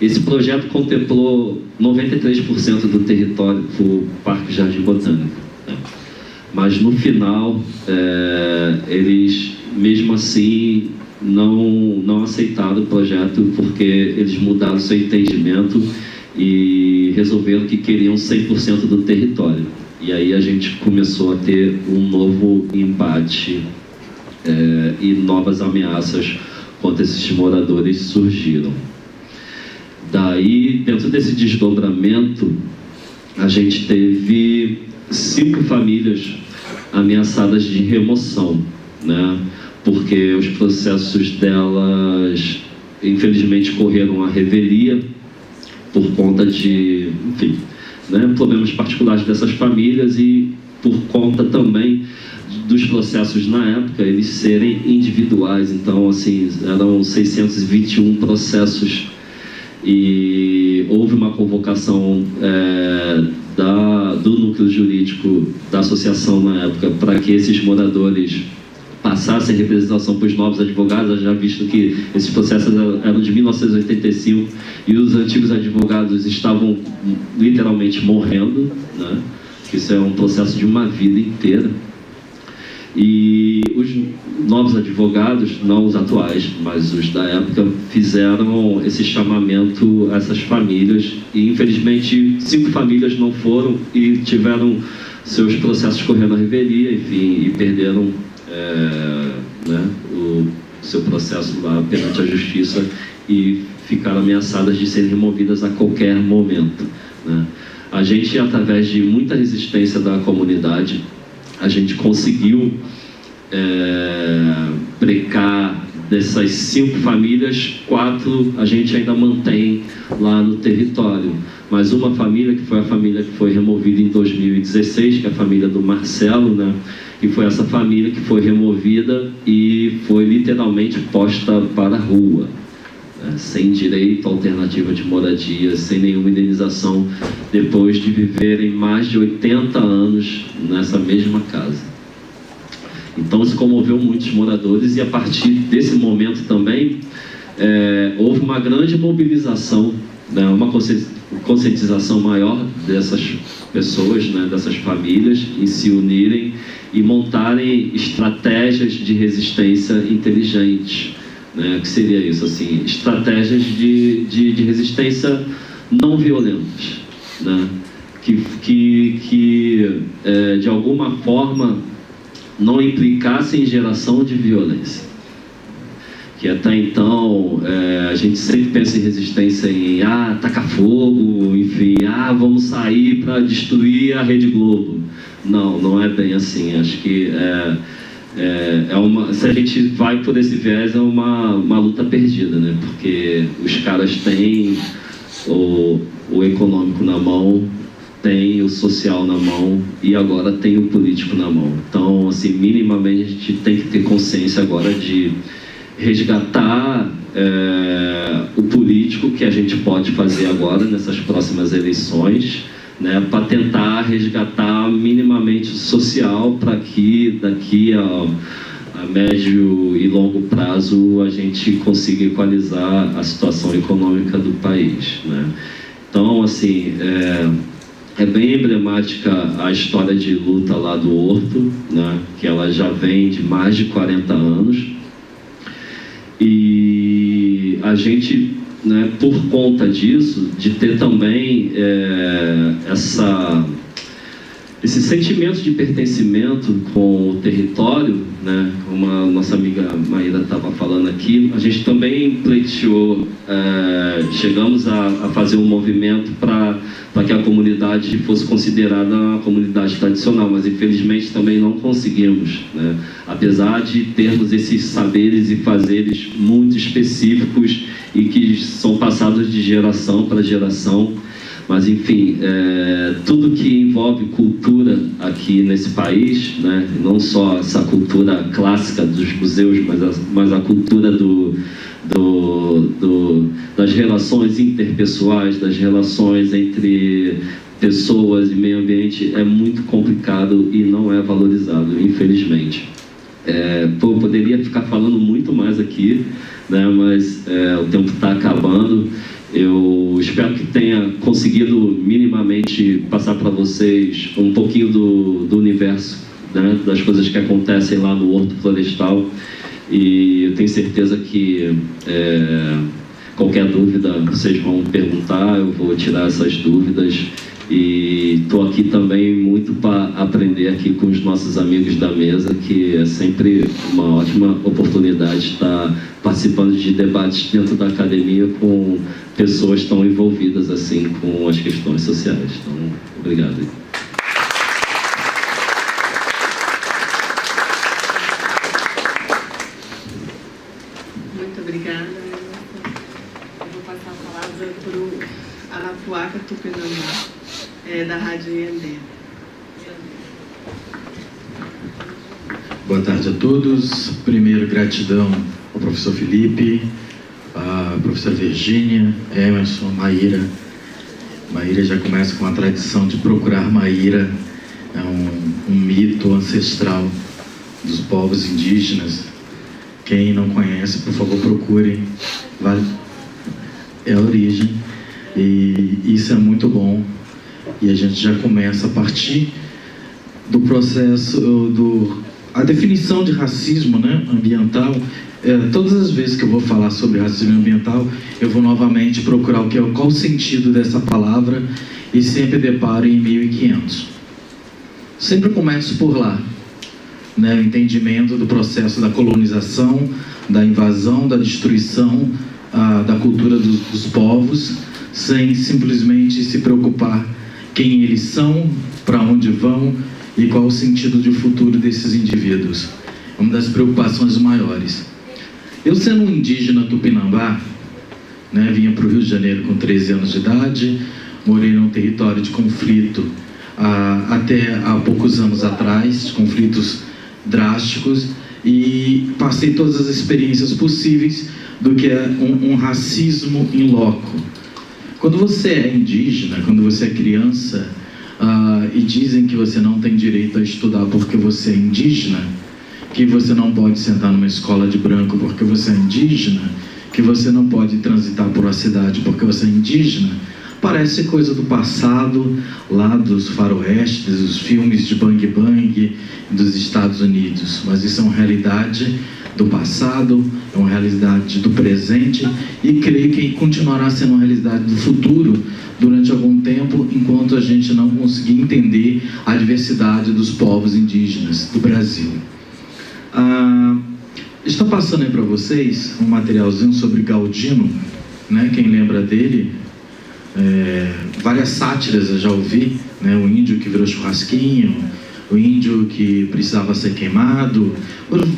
Speaker 3: esse projeto contemplou 93% do território do Parque Jardim Botânico, né? Mas no final, eles mesmo assim não aceitaram o projeto, porque eles mudaram seu entendimento e resolveram que queriam 100% do território. E aí a gente começou a ter um novo embate e novas ameaças contra esses moradores surgiram. Daí, dentro desse desdobramento, a gente teve 5 famílias ameaçadas de remoção, né? Porque os processos delas, infelizmente, correram à revelia por conta de, enfim, né, problemas particulares dessas famílias e por conta também dos processos na época, eles serem individuais. Então, assim, eram 621 processos e houve uma convocação do núcleo jurídico da associação na época para que esses moradores passassem representação para os novos advogados, já visto que esses processos eram de 1985 e os antigos advogados estavam literalmente morrendo, né? Isso é um processo de uma vida inteira. E os novos advogados, não os atuais, mas os da época, fizeram esse chamamento a essas famílias e, infelizmente, 5 famílias não foram e tiveram seus processos correndo à revelia, enfim, e perderam né, o seu processo lá perante a justiça e ficaram ameaçadas de serem removidas a qualquer momento, né? A gente, através de muita resistência da comunidade, a gente conseguiu brecar dessas 5 famílias, 4 a gente ainda mantém lá no território. Mas uma família, que foi a família que foi removida em 2016, que é a família do Marcelo, né? E foi essa família que foi removida e foi literalmente posta para a rua, né? Sem direito à alternativa de moradia, sem nenhuma indenização, depois de viverem mais de 80 anos nessa mesma casa. Então isso comoveu muitos moradores e a partir desse momento também houve uma grande mobilização, né? Uma conscientização maior dessas pessoas, né? Dessas famílias, em se unirem e montarem estratégias de resistência inteligentes, né? Que seria isso, assim, estratégias de resistência não violentas, né? Que de alguma forma não implicassem em geração de violência. Que até então a gente sempre pensa em resistência em tacar fogo, enfim, vamos sair para destruir a Rede Globo. Não é bem assim. Acho que se a gente vai por esse viés, é uma luta perdida, né? Porque os caras têm o econômico na mão, tem o social na mão e agora tem o político na mão. Então, assim, minimamente a gente tem que ter consciência agora de resgatar o político, que a gente pode fazer agora nessas próximas eleições, né, para tentar resgatar minimamente o social, para que daqui a médio e longo prazo a gente consiga equalizar a situação econômica do país, né? Então, assim, é bem emblemática a história de luta lá do Horto, né, que ela já vem de mais de 40 anos. E a gente, né, por conta disso, de ter também esse sentimento de pertencimento com o território, né, como a nossa amiga Maíra estava falando aqui, a gente também pleiteou, chegamos a fazer um movimento para que a comunidade fosse considerada uma comunidade tradicional, mas infelizmente também não conseguimos, né? Apesar de termos esses saberes e fazeres muito específicos e que são passados de geração para geração. Mas, enfim, tudo que envolve cultura aqui nesse país, né, não só essa cultura clássica dos museus, mas a cultura das relações interpessoais, das relações entre pessoas e meio ambiente, é muito complicado e não é valorizado, infelizmente. Eu poderia ficar falando muito mais aqui, né, mas o tempo está acabando. Eu espero que tenha conseguido minimamente passar para vocês um pouquinho do universo, né, das coisas que acontecem lá no Horto Florestal. E eu tenho certeza que qualquer dúvida vocês vão perguntar, eu vou tirar essas dúvidas. E estou aqui também muito para aprender aqui com os nossos amigos da mesa, que é sempre uma ótima oportunidade de estar participando de debates dentro da academia com pessoas tão envolvidas assim com as questões sociais. Então, obrigado.
Speaker 1: para o Arapuaca Tupinambá, da Rádio Iandê.
Speaker 4: Boa tarde a todos. Primeiro, gratidão ao professor Felipe, à professora Virgínia, Emerson, Maíra. Maíra já começa com a tradição de procurar Maíra, é um mito ancestral dos povos indígenas. Quem não conhece, por favor, procurem. É a origem, e isso é muito bom. E a gente já começa a partir do processo, a definição de racismo, né, ambiental. Todas as vezes que eu vou falar sobre racismo ambiental, eu vou novamente procurar qual o sentido dessa palavra, e sempre deparo em 1500. Sempre começo por lá, né, o entendimento do processo da colonização, da invasão, da destruição da cultura dos povos, sem simplesmente se preocupar quem eles são, para onde vão e qual o sentido de futuro desses indivíduos. É uma das preocupações maiores. Eu, sendo um indígena tupinambá, né, vinha para o Rio de Janeiro com 13 anos de idade, morei num território de conflito até há poucos anos atrás, conflitos drásticos, e passei todas as experiências possíveis do que é um racismo in loco. Quando você é indígena, quando você é criança, e dizem que você não tem direito a estudar porque você é indígena, que você não pode sentar numa escola de branco porque você é indígena, que você não pode transitar por uma cidade porque você é indígena, parece coisa do passado, lá dos faroestes, dos filmes de bang bang dos Estados Unidos. Mas isso é uma realidade do passado, é uma realidade do presente, e creio que continuará sendo uma realidade do futuro durante algum tempo, enquanto a gente não conseguir entender a diversidade dos povos indígenas do Brasil. Estou passando aí para vocês um materialzinho sobre Galdino, né? Quem lembra dele? Várias sátiras eu já ouvi, né? O índio que virou churrasquinho, o índio que precisava ser queimado,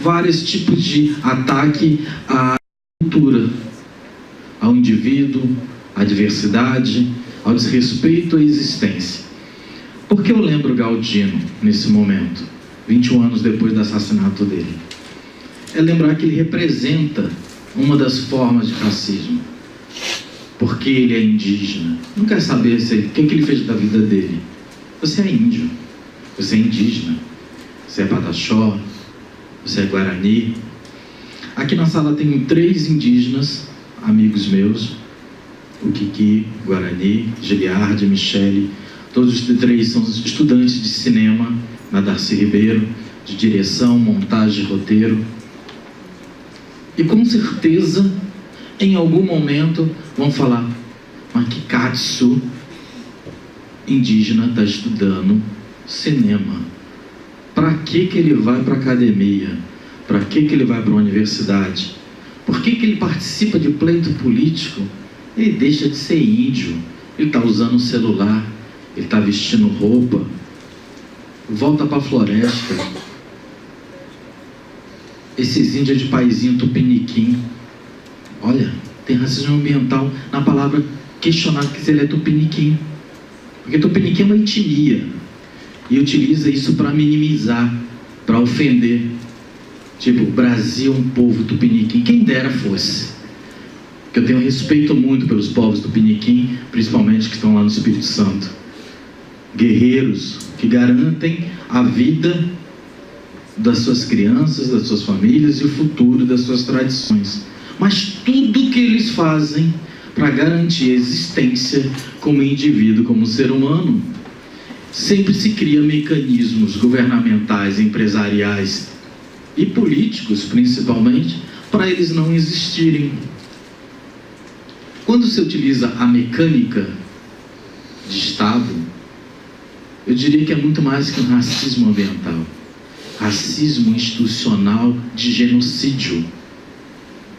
Speaker 4: vários tipos de ataque à cultura, ao indivíduo, à diversidade, ao desrespeito à existência. Por que eu lembro Galdino nesse momento, 21 anos depois do assassinato dele? É lembrar que ele representa uma das formas de racismo. Porque ele é indígena. Não quer saber o que ele fez da vida dele. Você é índio, você é indígena, você é pataxó, você é guarani. Aqui na sala tem 3 indígenas, amigos meus, o Kiki, Guarani, Giliardi, Michele. Todos os 3 são estudantes de cinema na Darcy Ribeiro, de direção, montagem, roteiro. E com certeza, em algum momento, vão falar: mas que Katsu indígena está estudando cinema? Para que ele vai para a academia? Para que ele vai para a universidade? Por que ele participa de pleito político? Ele deixa de ser índio, ele está usando um celular, ele está vestindo roupa, volta para a floresta. Esses índios de paizinho tupiniquim, olha, tem racismo ambiental na palavra questionar que ele é tupiniquim, porque tupiniquim é uma etnia e utiliza isso para minimizar, para ofender. Tipo, o Brasil é um povo tupiniquim, quem dera fosse. Porque eu tenho respeito muito pelos povos tupiniquim, principalmente que estão lá no Espírito Santo. Guerreiros que garantem a vida das suas crianças, das suas famílias e o futuro das suas tradições. Mas tudo que eles fazem para garantir a existência como indivíduo, como ser humano, sempre se cria mecanismos governamentais, empresariais e políticos, principalmente, para eles não existirem. Quando se utiliza a mecânica de Estado, eu diria que é muito mais que um racismo ambiental. Racismo institucional de genocídio.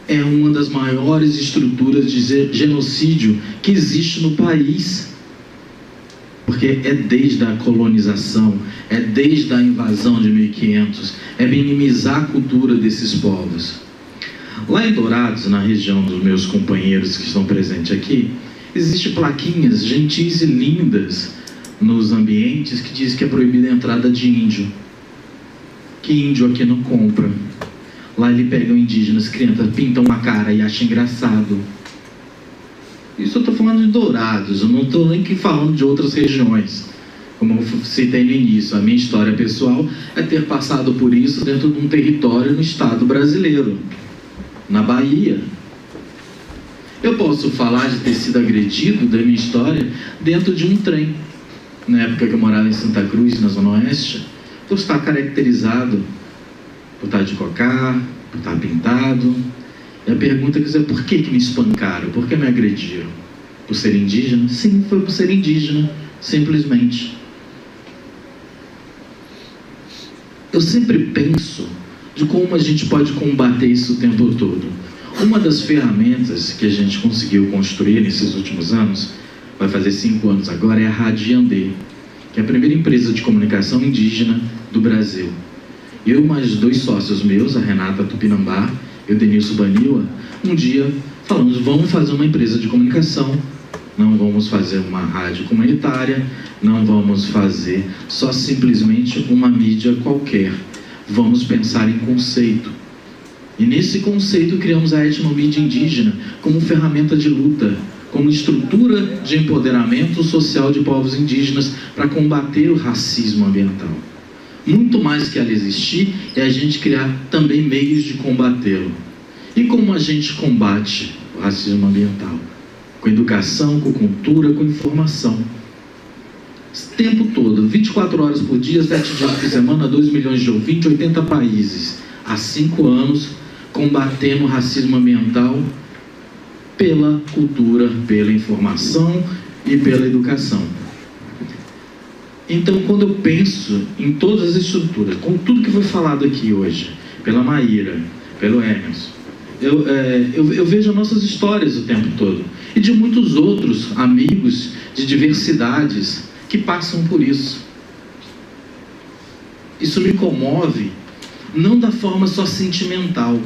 Speaker 4: É uma das maiores estruturas de genocídio que existe no país. Porque é desde a colonização, é desde a invasão de 1500, é minimizar a cultura desses povos. Lá em Dourados, na região dos meus companheiros que estão presentes aqui, Existem plaquinhas gentis e lindas nos ambientes que diz que é proibida a entrada de índio. Que índio aqui não compra. Lá ele pega indígenas, crianças, pintam uma cara e acha engraçado. Isso eu estou falando de Dourados, eu não estou nem falando de outras regiões. Como eu citei no início, a minha história pessoal é ter passado por isso dentro de um território no estado brasileiro, na Bahia. Eu posso falar de ter sido agredido da minha história dentro de um trem. Na época que eu morava em Santa Cruz, na Zona Oeste, por estar caracterizado, por estar de cocá, por estar pintado. E a pergunta é por que me espancaram? Por que me agrediram? Por ser indígena? Sim, foi por ser indígena, simplesmente. Eu sempre penso de como a gente pode combater isso o tempo todo. Uma das ferramentas que a gente conseguiu construir nesses últimos anos, vai fazer 5 anos agora, é a Rádio Yandê, que é a primeira empresa de comunicação indígena do Brasil. Eu mais 2 sócios meus, a Renata Tupinambá e o Denilson Baniwa, um dia falamos, vamos fazer uma empresa de comunicação, não vamos fazer uma rádio comunitária, não vamos fazer só simplesmente uma mídia qualquer, vamos pensar em conceito. E nesse conceito criamos a etnomídia indígena como ferramenta de luta, como estrutura de empoderamento social de povos indígenas para combater o racismo ambiental. Muito mais que ela existir, é a gente criar também meios de combatê-lo. E como a gente combate o racismo ambiental? Com educação, com cultura, com informação. O tempo todo, 24 horas por dia, 7 dias por semana, 2 milhões de ouvintes, 80 países. Há 5 anos, combatendo o racismo ambiental pela cultura, pela informação e pela educação. Então, quando eu penso em todas as estruturas, com tudo que foi falado aqui hoje, pela Maíra, pelo Emerson, eu vejo as nossas histórias o tempo todo, e de muitos outros amigos de diversidades que passam por isso. Isso me comove, não da forma só sentimental,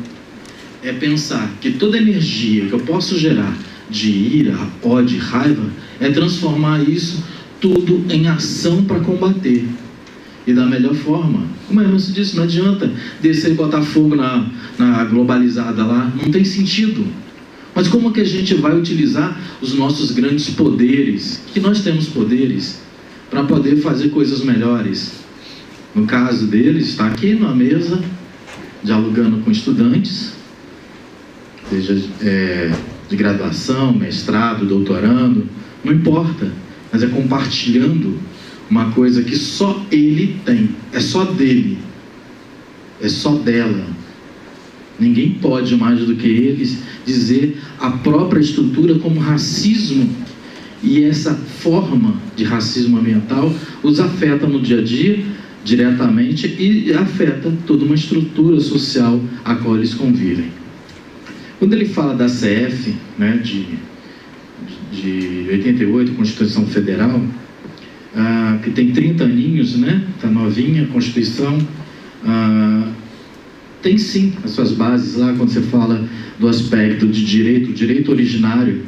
Speaker 4: é pensar que toda energia que eu posso gerar de ira, ódio, raiva, é transformar isso tudo em ação para combater. E da melhor forma. Como a Emerson disse, não adianta descer e botar fogo na globalizada lá, não tem sentido. Mas como que a gente vai utilizar os nossos grandes poderes, que nós temos poderes, para poder fazer coisas melhores? No caso deles, está aqui na mesa, dialogando com estudantes, seja de graduação, mestrado, doutorando, não importa, mas é compartilhando uma coisa que só ele tem, é só dele, é só dela. Ninguém pode mais do que eles dizer a própria estrutura como racismo, e essa forma de racismo ambiental os afeta no dia a dia diretamente e afeta toda uma estrutura social a qual eles convivem. Quando ele fala da CF, né, de 88, Constituição Federal, que tem 30 aninhos, né, está novinha a Constituição, tem sim as suas bases lá, quando você fala do aspecto de direito originário,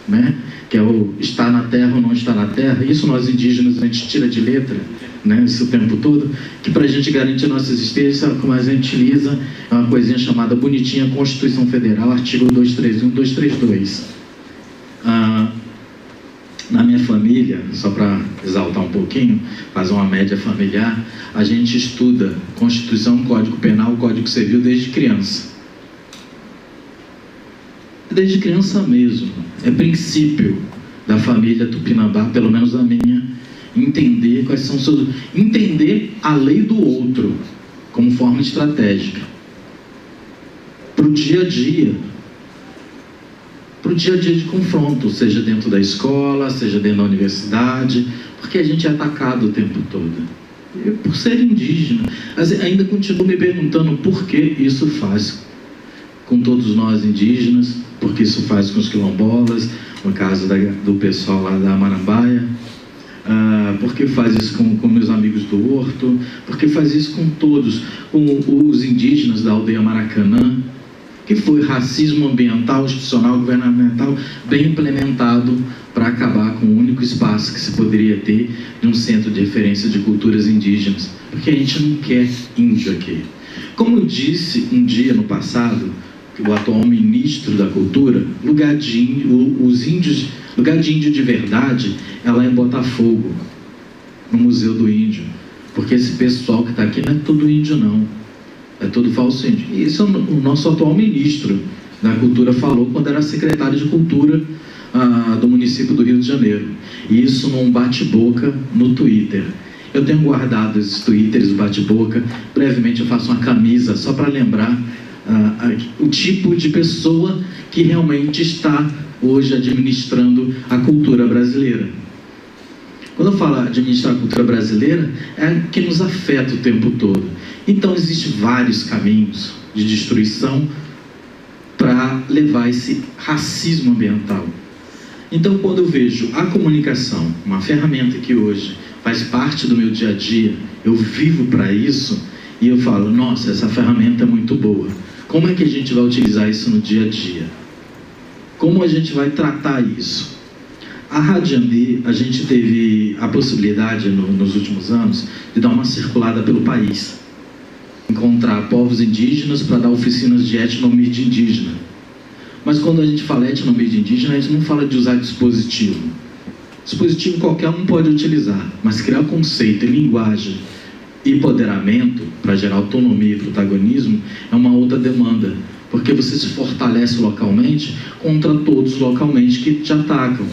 Speaker 4: né, que é o estar na terra ou não estar na terra. Isso nós indígenas a gente tira de letra, né, isso o tempo todo, que para a gente garantir a nossa existência, como a gente utiliza é uma coisinha chamada bonitinha Constituição Federal, artigo 231, 232. Na minha família, só para exaltar um pouquinho, fazer uma média familiar, a gente estuda Constituição, Código Penal, Código Civil desde criança. Desde criança mesmo. É princípio da família Tupinambá, pelo menos a minha, entender quais são seus... entender a lei do outro como forma estratégica. Para o dia a dia. Para o dia a dia de confronto, seja dentro da escola, seja dentro da universidade, porque a gente é atacado o tempo todo. Eu, por ser indígena, ainda continuo me perguntando por que isso faz com todos nós indígenas, porque isso faz com os quilombolas, no caso do pessoal lá da Marambaia, porque faz isso com meus amigos do Horto, porque faz isso com todos, com os indígenas da aldeia Maracanã, que foi racismo ambiental, institucional, governamental, bem implementado para acabar com o único espaço que se poderia ter de um centro de referência de culturas indígenas, porque a gente não quer índio aqui. Como eu disse um dia no passado, que o atual ministro da Cultura, lugar de índio de verdade é lá em Botafogo, no Museu do Índio, porque esse pessoal que está aqui não é tudo índio não, é tudo falso índio. E isso o nosso atual ministro da Cultura falou quando era secretário de Cultura do município do Rio de Janeiro. E isso num bate-boca no Twitter. Eu tenho guardado esses twitters do bate-boca. Brevemente eu faço uma camisa só para lembrar o tipo de pessoa que realmente está hoje administrando a cultura brasileira. Quando eu falo administrar a cultura brasileira, é que nos afeta o tempo todo. Então existem vários caminhos de destruição para levar esse racismo ambiental. Então, quando eu vejo a comunicação, uma ferramenta que hoje faz parte do meu dia a dia, eu vivo para isso, e eu falo, nossa, essa ferramenta é muito boa. Como é que a gente vai utilizar isso no dia a dia? Como a gente vai tratar isso? A Rádio Yandê, a gente teve a possibilidade, nos últimos anos, de dar uma circulada pelo país. Encontrar povos indígenas para dar oficinas de etnomídia indígena. Mas quando a gente fala etnomídia indígena, a gente não fala de usar dispositivo. Dispositivo qualquer um pode utilizar, mas criar conceito e linguagem e empoderamento para gerar autonomia e protagonismo é uma outra demanda, porque você se fortalece localmente contra todos localmente que te atacam,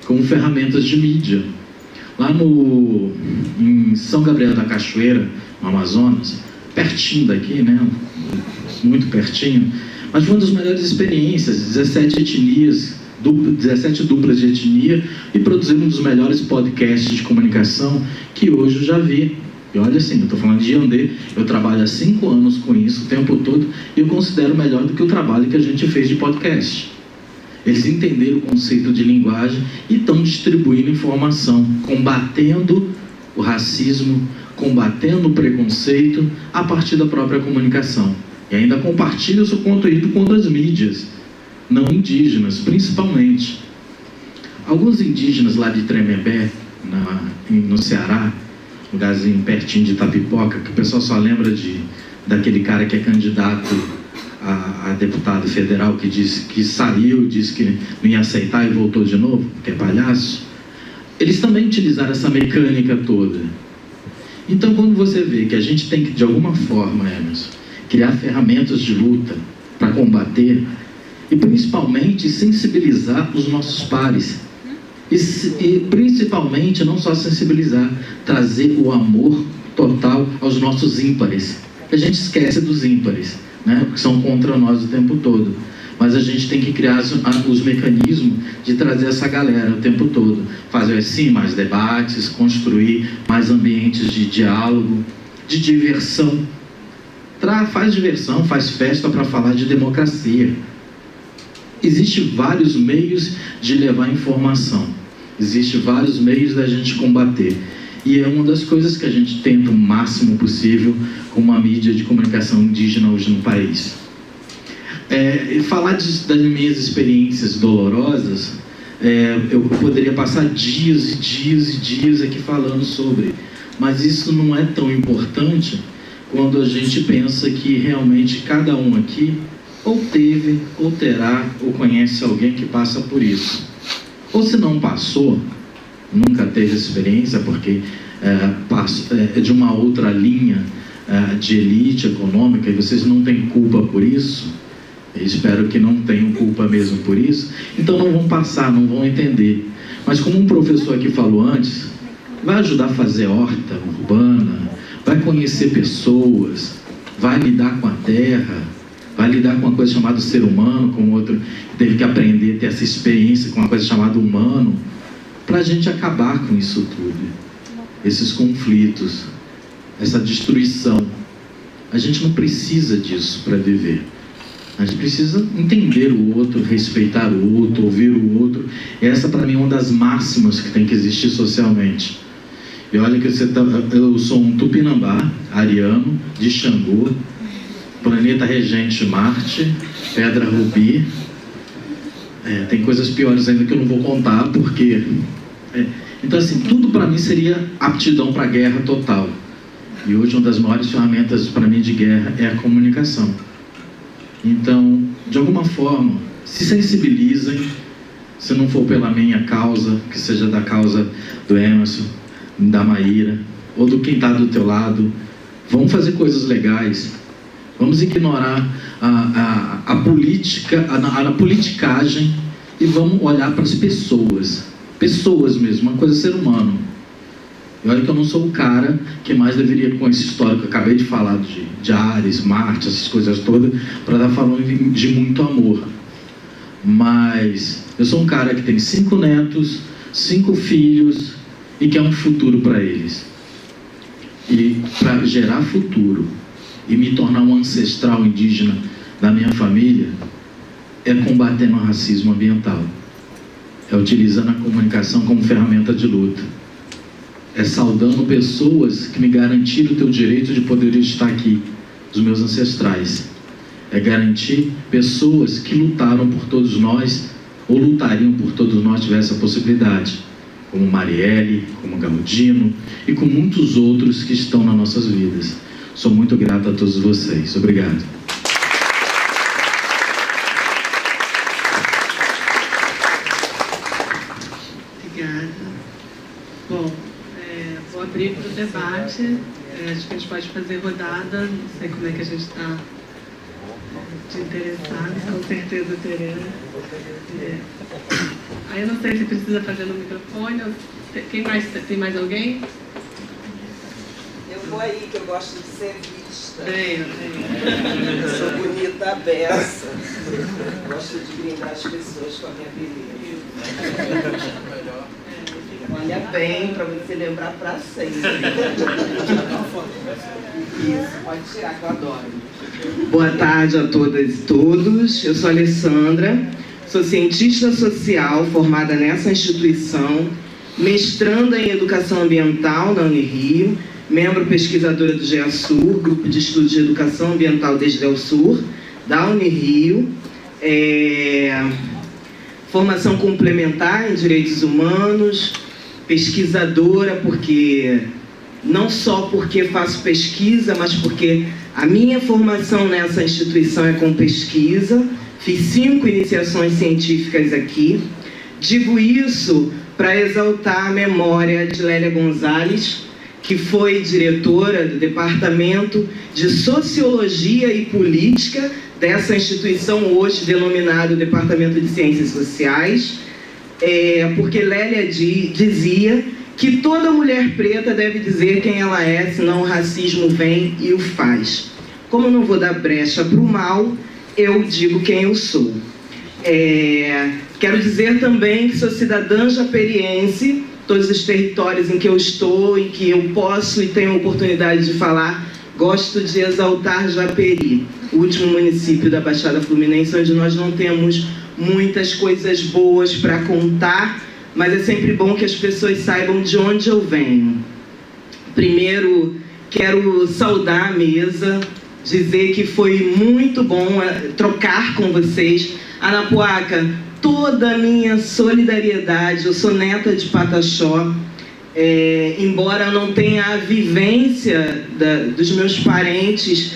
Speaker 4: como ferramentas de mídia. Lá em São Gabriel da Cachoeira, no Amazonas, pertinho daqui, né? Muito pertinho, mas foi uma das melhores experiências, 17 duplas de etnia, e produzimos um dos melhores podcasts de comunicação que hoje eu já vi. E olha assim, eu estou falando de Yandê, eu trabalho há 5 anos com isso o tempo todo, e eu considero melhor do que o trabalho que a gente fez de podcast. Eles entenderam o conceito de linguagem e estão distribuindo informação, combatendo o racismo, combatendo o preconceito a partir da própria comunicação. E ainda compartilha o seu conteúdo com outras mídias, não indígenas, principalmente. Alguns indígenas lá de Tremembé, no Ceará, lugarzinho pertinho de Itapipoca, que o pessoal só lembra daquele cara que é candidato a deputado federal, que saiu, disse que não ia aceitar e voltou de novo, que é palhaço. Eles também utilizaram essa mecânica toda. Então, quando você vê que a gente tem que, de alguma forma, Emerson, criar ferramentas de luta para combater e, principalmente, sensibilizar os nossos pares. E principalmente, não só sensibilizar, trazer o amor total aos nossos ímpares. A gente esquece dos ímpares, né? Porque são contra nós o tempo todo. Mas a gente tem que criar os mecanismos de trazer essa galera o tempo todo. Fazer, assim, mais debates, construir mais ambientes de diálogo, de diversão. Faz diversão, faz festa para falar de democracia. Existem vários meios de levar informação. Existem vários meios da gente combater. E é uma das coisas que a gente tenta o máximo possível com uma mídia de comunicação indígena hoje no país. Falar das minhas experiências dolorosas, eu poderia passar dias e dias e dias aqui falando sobre, mas isso não é tão importante quando a gente pensa que realmente cada um aqui ou teve, ou terá, ou conhece alguém que passa por isso. Ou se não passou, nunca teve essa experiência, porque é de uma outra linha de elite econômica e vocês não têm culpa por isso. Eu espero que não tenham culpa mesmo por isso. Então não vão passar, não vão entender. Mas como um professor aqui falou antes, vai ajudar a fazer horta urbana, vai conhecer pessoas, vai lidar com a terra, vai lidar com uma coisa chamada ser humano, com outro que teve que aprender a ter essa experiência com uma coisa chamada humano, para a gente acabar com isso tudo, esses conflitos, essa destruição. A gente não precisa disso para viver. A gente precisa entender o outro, respeitar o outro, ouvir o outro. Essa, para mim, é uma das máximas que tem que existir socialmente. E olha que eu sou um tupinambá, ariano, de Xangô, planeta regente Marte, pedra rubi. Tem coisas piores ainda que eu não vou contar, porque... Então, assim, tudo para mim seria aptidão para a guerra total. E hoje uma das maiores ferramentas para mim de guerra é a comunicação. Então, de alguma forma, se sensibilizem, se não for pela minha causa, que seja da causa do Emerson, da Maíra, ou do quem está do teu lado. Vamos fazer coisas legais. Vamos ignorar a política, a politicagem, e vamos olhar para as pessoas. Pessoas mesmo, uma coisa ser humano. E olha que eu não sou o cara que mais deveria, com esse histórico que eu acabei de falar de Ares, Marte, essas coisas todas, para estar falando de muito amor. Mas eu sou um cara que tem 5 netos, 5 filhos e quer um futuro para eles. E para gerar futuro e me tornar um ancestral indígena da minha família, é combatendo o racismo ambiental. É utilizando a comunicação como ferramenta de luta. É saudando pessoas que me garantiram o teu direito de poder estar aqui, os meus ancestrais. É garantir pessoas que lutaram por todos nós, ou lutariam por todos nós, tivesse a possibilidade. Como Marielle, como Galdino e com muitos outros que estão nas nossas vidas. Sou muito grato a todos vocês. Obrigado.
Speaker 1: Obrigada. Bom, vou abrir para o debate. Acho que a gente pode fazer rodada. Não sei como é que a gente está de interessados. Com certeza teremos. Aí eu não sei se precisa fazer no microfone. Tem mais alguém?
Speaker 5: Eu vou aí, que eu gosto de ser vista.
Speaker 1: Tenho.
Speaker 5: Sou bonita, beça. Gosto de brindar as pessoas com a minha beleza. Olha bem, para você lembrar para sempre. Isso, pode tirar, que eu adoro. Boa tarde a todas e todos. Eu sou a Alessandra, sou cientista social formada nessa instituição, mestranda em Educação Ambiental na Unirio, membro pesquisadora do GEASUR, Grupo de Estudos de Educação Ambiental desde o Sul, da Unirio, formação complementar em Direitos Humanos, pesquisadora, não só porque faço pesquisa, mas porque a minha formação nessa instituição é com pesquisa. Fiz 5 iniciações científicas aqui. Digo isso para exaltar a memória de Lélia Gonzalez, que foi diretora do Departamento de Sociologia e Política dessa instituição, hoje denominado Departamento de Ciências Sociais, porque Lélia dizia que toda mulher preta deve dizer quem ela é, senão o racismo vem e o faz. Como eu não vou dar brecha para o mal, eu digo quem eu sou. Quero dizer também que sou cidadã japeriense, todos os territórios em que eu estou, em que eu posso e tenho a oportunidade de falar, gosto de exaltar Japeri, o último município da Baixada Fluminense, onde nós não temos muitas coisas boas para contar, mas é sempre bom que as pessoas saibam de onde eu venho. Primeiro, quero saudar a mesa, dizer que foi muito bom trocar com vocês. Anapuaca, toda a minha solidariedade. Eu sou neta de Pataxó, embora eu não tenha a vivência dos meus parentes,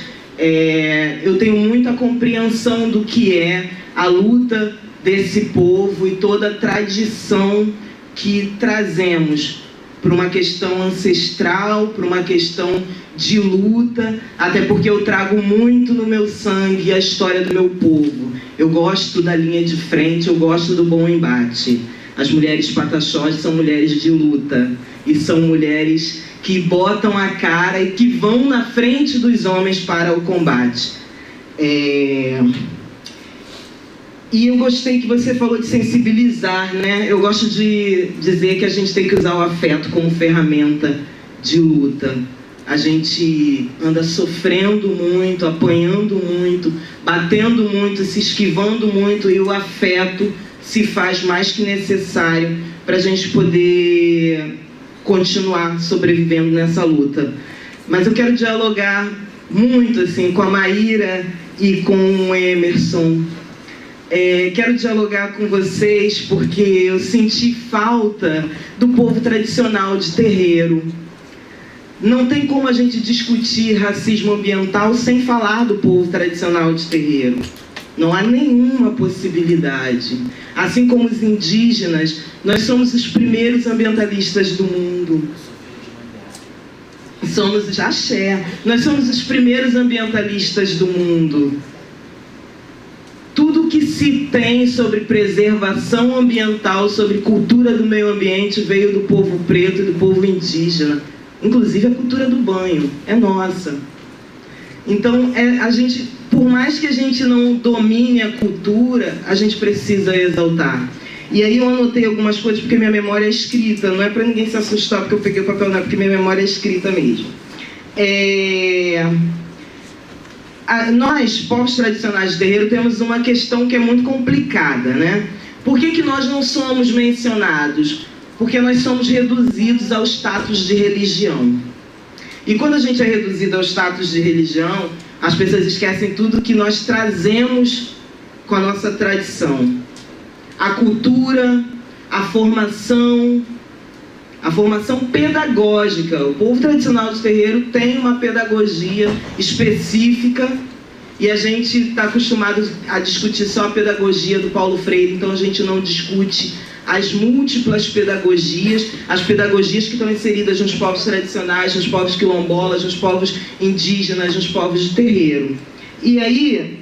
Speaker 5: eu tenho muita compreensão do que é a luta desse povo e toda a tradição que trazemos para uma questão ancestral, para uma questão de luta, até porque eu trago muito no meu sangue a história do meu povo. Eu gosto da linha de frente, eu gosto do bom embate. As mulheres pataxós são mulheres de luta e são mulheres que botam a cara e que vão na frente dos homens para o combate. E eu gostei que você falou de sensibilizar, né? Eu gosto de dizer que a gente tem que usar o afeto como ferramenta de luta. A gente anda sofrendo muito, apanhando muito, batendo muito, se esquivando muito, e o afeto se faz mais que necessário para a gente poder continuar sobrevivendo nessa luta. Mas eu quero dialogar muito assim, com a Maíra e com o Emerson. Quero dialogar com vocês porque eu senti falta do povo tradicional de terreiro. Não tem como a gente discutir racismo ambiental sem falar do povo tradicional de terreiro. Não há nenhuma possibilidade. Assim como os indígenas, nós somos os primeiros ambientalistas do mundo. Nós somos os primeiros ambientalistas do mundo. Tudo que se tem sobre preservação ambiental, sobre cultura do meio ambiente, veio do povo preto e do povo indígena. Inclusive a cultura do banho, é nossa. Então, a gente, por mais que a gente não domine a cultura, a gente precisa exaltar. E aí eu anotei algumas coisas porque minha memória é escrita, não é para ninguém se assustar porque eu peguei o papel, não é porque minha memória é escrita mesmo. Nós, povos tradicionais de terreiro, temos uma questão que é muito complicada, né? Por que nós não somos mencionados? Porque nós somos reduzidos ao status de religião. E quando a gente é reduzido ao status de religião, as pessoas esquecem tudo que nós trazemos com a nossa tradição. A cultura, a formação pedagógica. O povo tradicional de terreiro tem uma pedagogia específica e a gente está acostumado a discutir só a pedagogia do Paulo Freire, então a gente não discute as múltiplas pedagogias, as pedagogias que estão inseridas nos povos tradicionais, nos povos quilombolas, nos povos indígenas, nos povos de terreiro. E aí,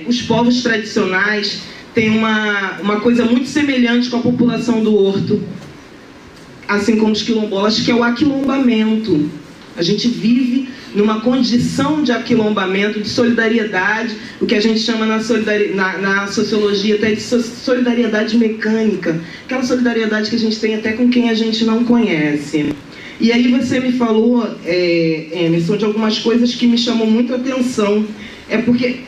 Speaker 5: os povos tradicionais têm uma coisa muito semelhante com a população do Horto, assim como os quilombolas, que é o aquilombamento. A gente vive numa condição de aquilombamento, de solidariedade, o que a gente chama na sociologia até de solidariedade mecânica, aquela solidariedade que a gente tem até com quem a gente não conhece. E aí você me falou, Emerson, de algumas coisas que me chamam muito a atenção. Porque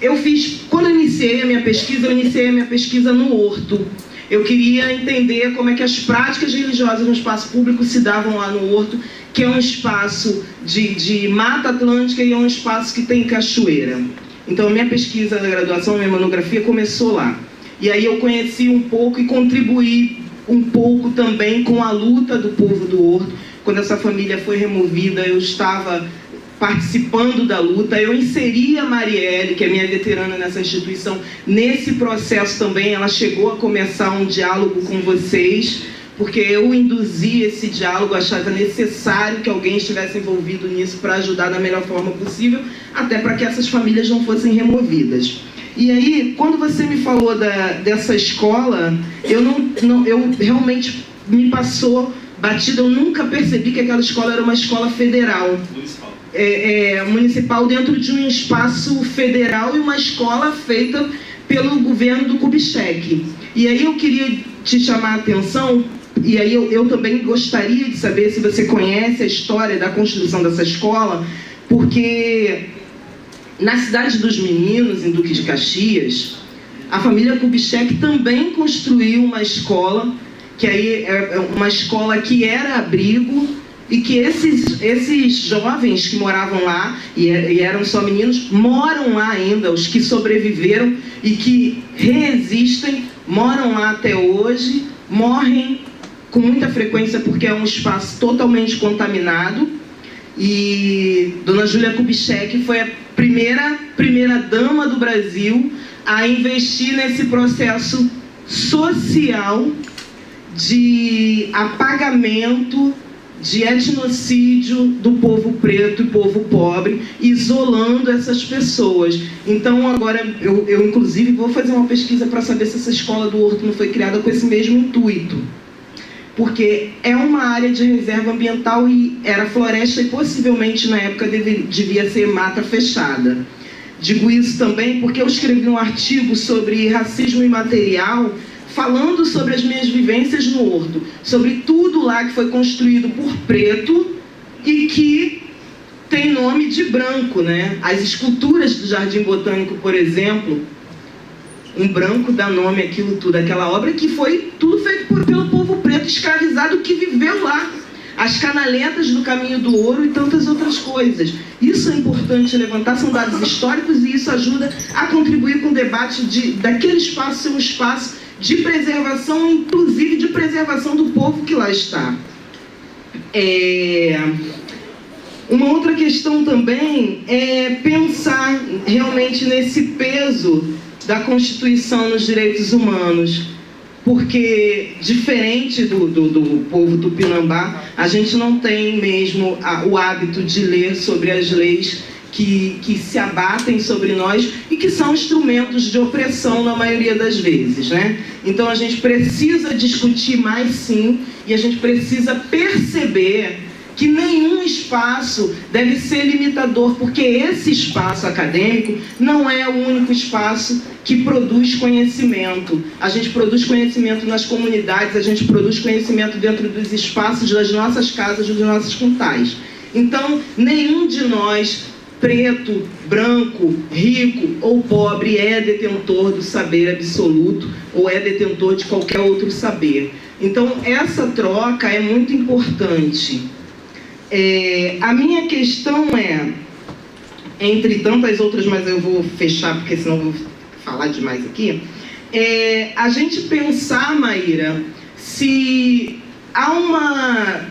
Speaker 5: quando eu iniciei a minha pesquisa no Horto. Eu queria entender como é que as práticas religiosas no espaço público se davam lá no Horto, que é um espaço de mata atlântica e é um espaço que tem cachoeira. Então, a minha pesquisa da graduação, minha monografia, começou lá. E aí eu conheci um pouco e contribuí um pouco também com a luta do povo do Horto. Quando essa família foi removida, eu estava participando da luta. Eu inseri a Marielle, que é minha veterana nessa instituição, nesse processo também. Ela chegou a começar um diálogo com vocês, porque eu induzi esse diálogo, achava necessário que alguém estivesse envolvido nisso para ajudar da melhor forma possível, até para que essas famílias não fossem removidas. E aí, quando você me falou dessa escola, eu realmente me passou batida. Eu nunca percebi que aquela escola era uma escola federal. Municipal dentro de um espaço federal e uma escola feita pelo governo do Kubitschek. E aí eu queria te chamar a atenção, e aí eu também gostaria de saber se você conhece a história da construção dessa escola, porque na Cidade dos Meninos, em Duque de Caxias, a família Kubitschek também construiu uma escola, que aí é uma escola que era abrigo, e que esses jovens que moravam lá, e eram só meninos, moram lá ainda, os que sobreviveram e que resistem, moram lá até hoje, morrem com muita frequência porque é um espaço totalmente contaminado. E Dona Júlia Kubitschek foi a primeira dama do Brasil a investir nesse processo social de apagamento, de etnocídio do povo preto e povo pobre, isolando essas pessoas. Então agora eu inclusive vou fazer uma pesquisa para saber se essa escola do Horto não foi criada com esse mesmo intuito, porque é uma área de reserva ambiental e era floresta e possivelmente na época devia ser mata fechada. Digo isso também porque eu escrevi um artigo sobre racismo imaterial, falando sobre as minhas vivências no Horto, sobre tudo lá que foi construído por preto e que tem nome de branco, né? As esculturas do Jardim Botânico, por exemplo, um branco dá nome àquilo tudo, aquela obra que foi tudo feito pelo povo preto escravizado que viveu lá. as canaletas do caminho do ouro e tantas outras coisas. Isso é importante levantar, são dados históricos, e isso ajuda a contribuir com o debate daquele espaço ser um espaço de preservação, inclusive de preservação do povo que lá está. Uma outra questão também é pensar realmente nesse peso da Constituição nos direitos humanos, porque, diferente do povo tupinambá, a gente não tem mesmo o hábito de ler sobre as leis que se abatem sobre nós e que são instrumentos de opressão na maioria das vezes, né? Então a gente precisa discutir mais, sim, e a gente precisa perceber que nenhum espaço deve ser limitador, porque esse espaço acadêmico não é o único espaço que produz conhecimento. A gente produz conhecimento nas comunidades, a gente produz conhecimento dentro dos espaços das nossas casas, dos nossos quintais. Então, nenhum de nós, preto, branco, rico ou pobre, é detentor do saber absoluto ou é detentor de qualquer outro saber. Então, essa troca é muito importante. A minha questão é, entre tantas outras, mas eu vou fechar porque senão eu vou falar demais aqui, a gente pensar, Maíra, se há uma...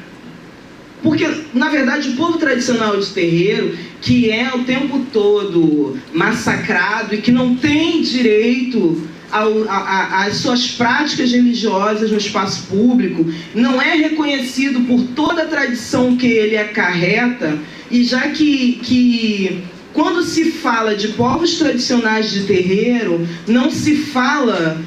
Speaker 5: Porque, na verdade, o povo tradicional de terreiro, que é o tempo todo massacrado e que não tem direito às suas práticas religiosas no espaço público, não é reconhecido por toda a tradição que ele acarreta, e já que quando se fala de povos tradicionais de terreiro, não se fala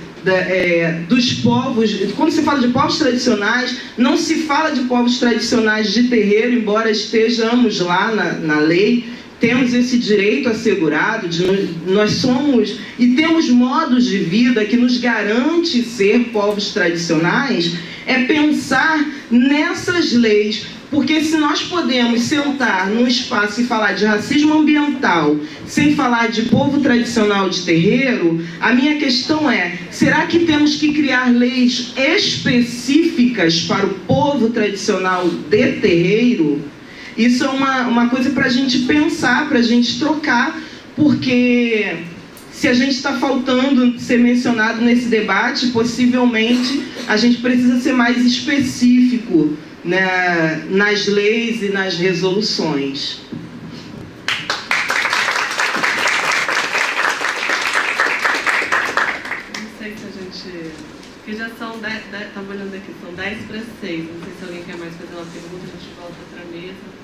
Speaker 5: dos povos, quando se fala de povos tradicionais, não se fala de povos tradicionais de terreiro, embora estejamos lá na lei, temos esse direito assegurado, nós somos e temos modos de vida que nos garante ser povos tradicionais, é pensar nessas leis, porque se nós podemos sentar num espaço e falar de racismo ambiental sem falar de povo tradicional de terreiro, a minha questão é, será que temos que criar leis específicas para o povo tradicional de terreiro? Isso é uma coisa para a gente pensar, para a gente trocar, porque se a gente está faltando ser mencionado nesse debate, possivelmente a gente precisa ser mais específico, né, nas leis e nas resoluções.
Speaker 1: Não sei se a gente... Porque já são 10, estava olhando aqui, são 10 para 6. Não sei se alguém quer mais fazer uma pergunta, a gente volta para a mesa.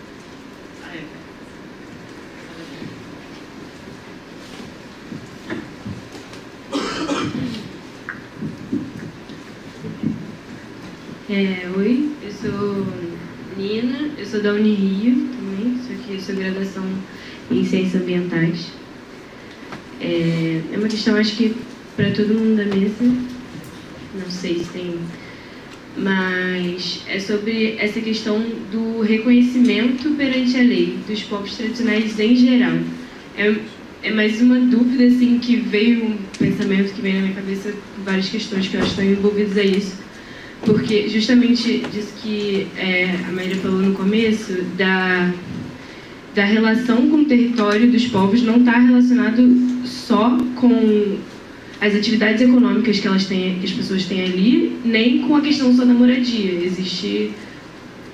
Speaker 6: Oi, eu sou Nina, eu sou da Unirio também, só que eu sou graduação em Ciências Ambientais. É uma questão, acho que para todo mundo da mesa, não sei se tem, mas é sobre essa questão do reconhecimento perante a lei dos povos tradicionais em geral. É mais uma dúvida, assim, que veio, um pensamento que veio na minha cabeça, várias questões que eu acho que estão envolvidas a isso. Porque justamente disso que a Maíra falou no começo, da relação com o território dos povos, não está relacionado só com as atividades econômicas que as pessoas têm ali, nem com a questão só da moradia. Existe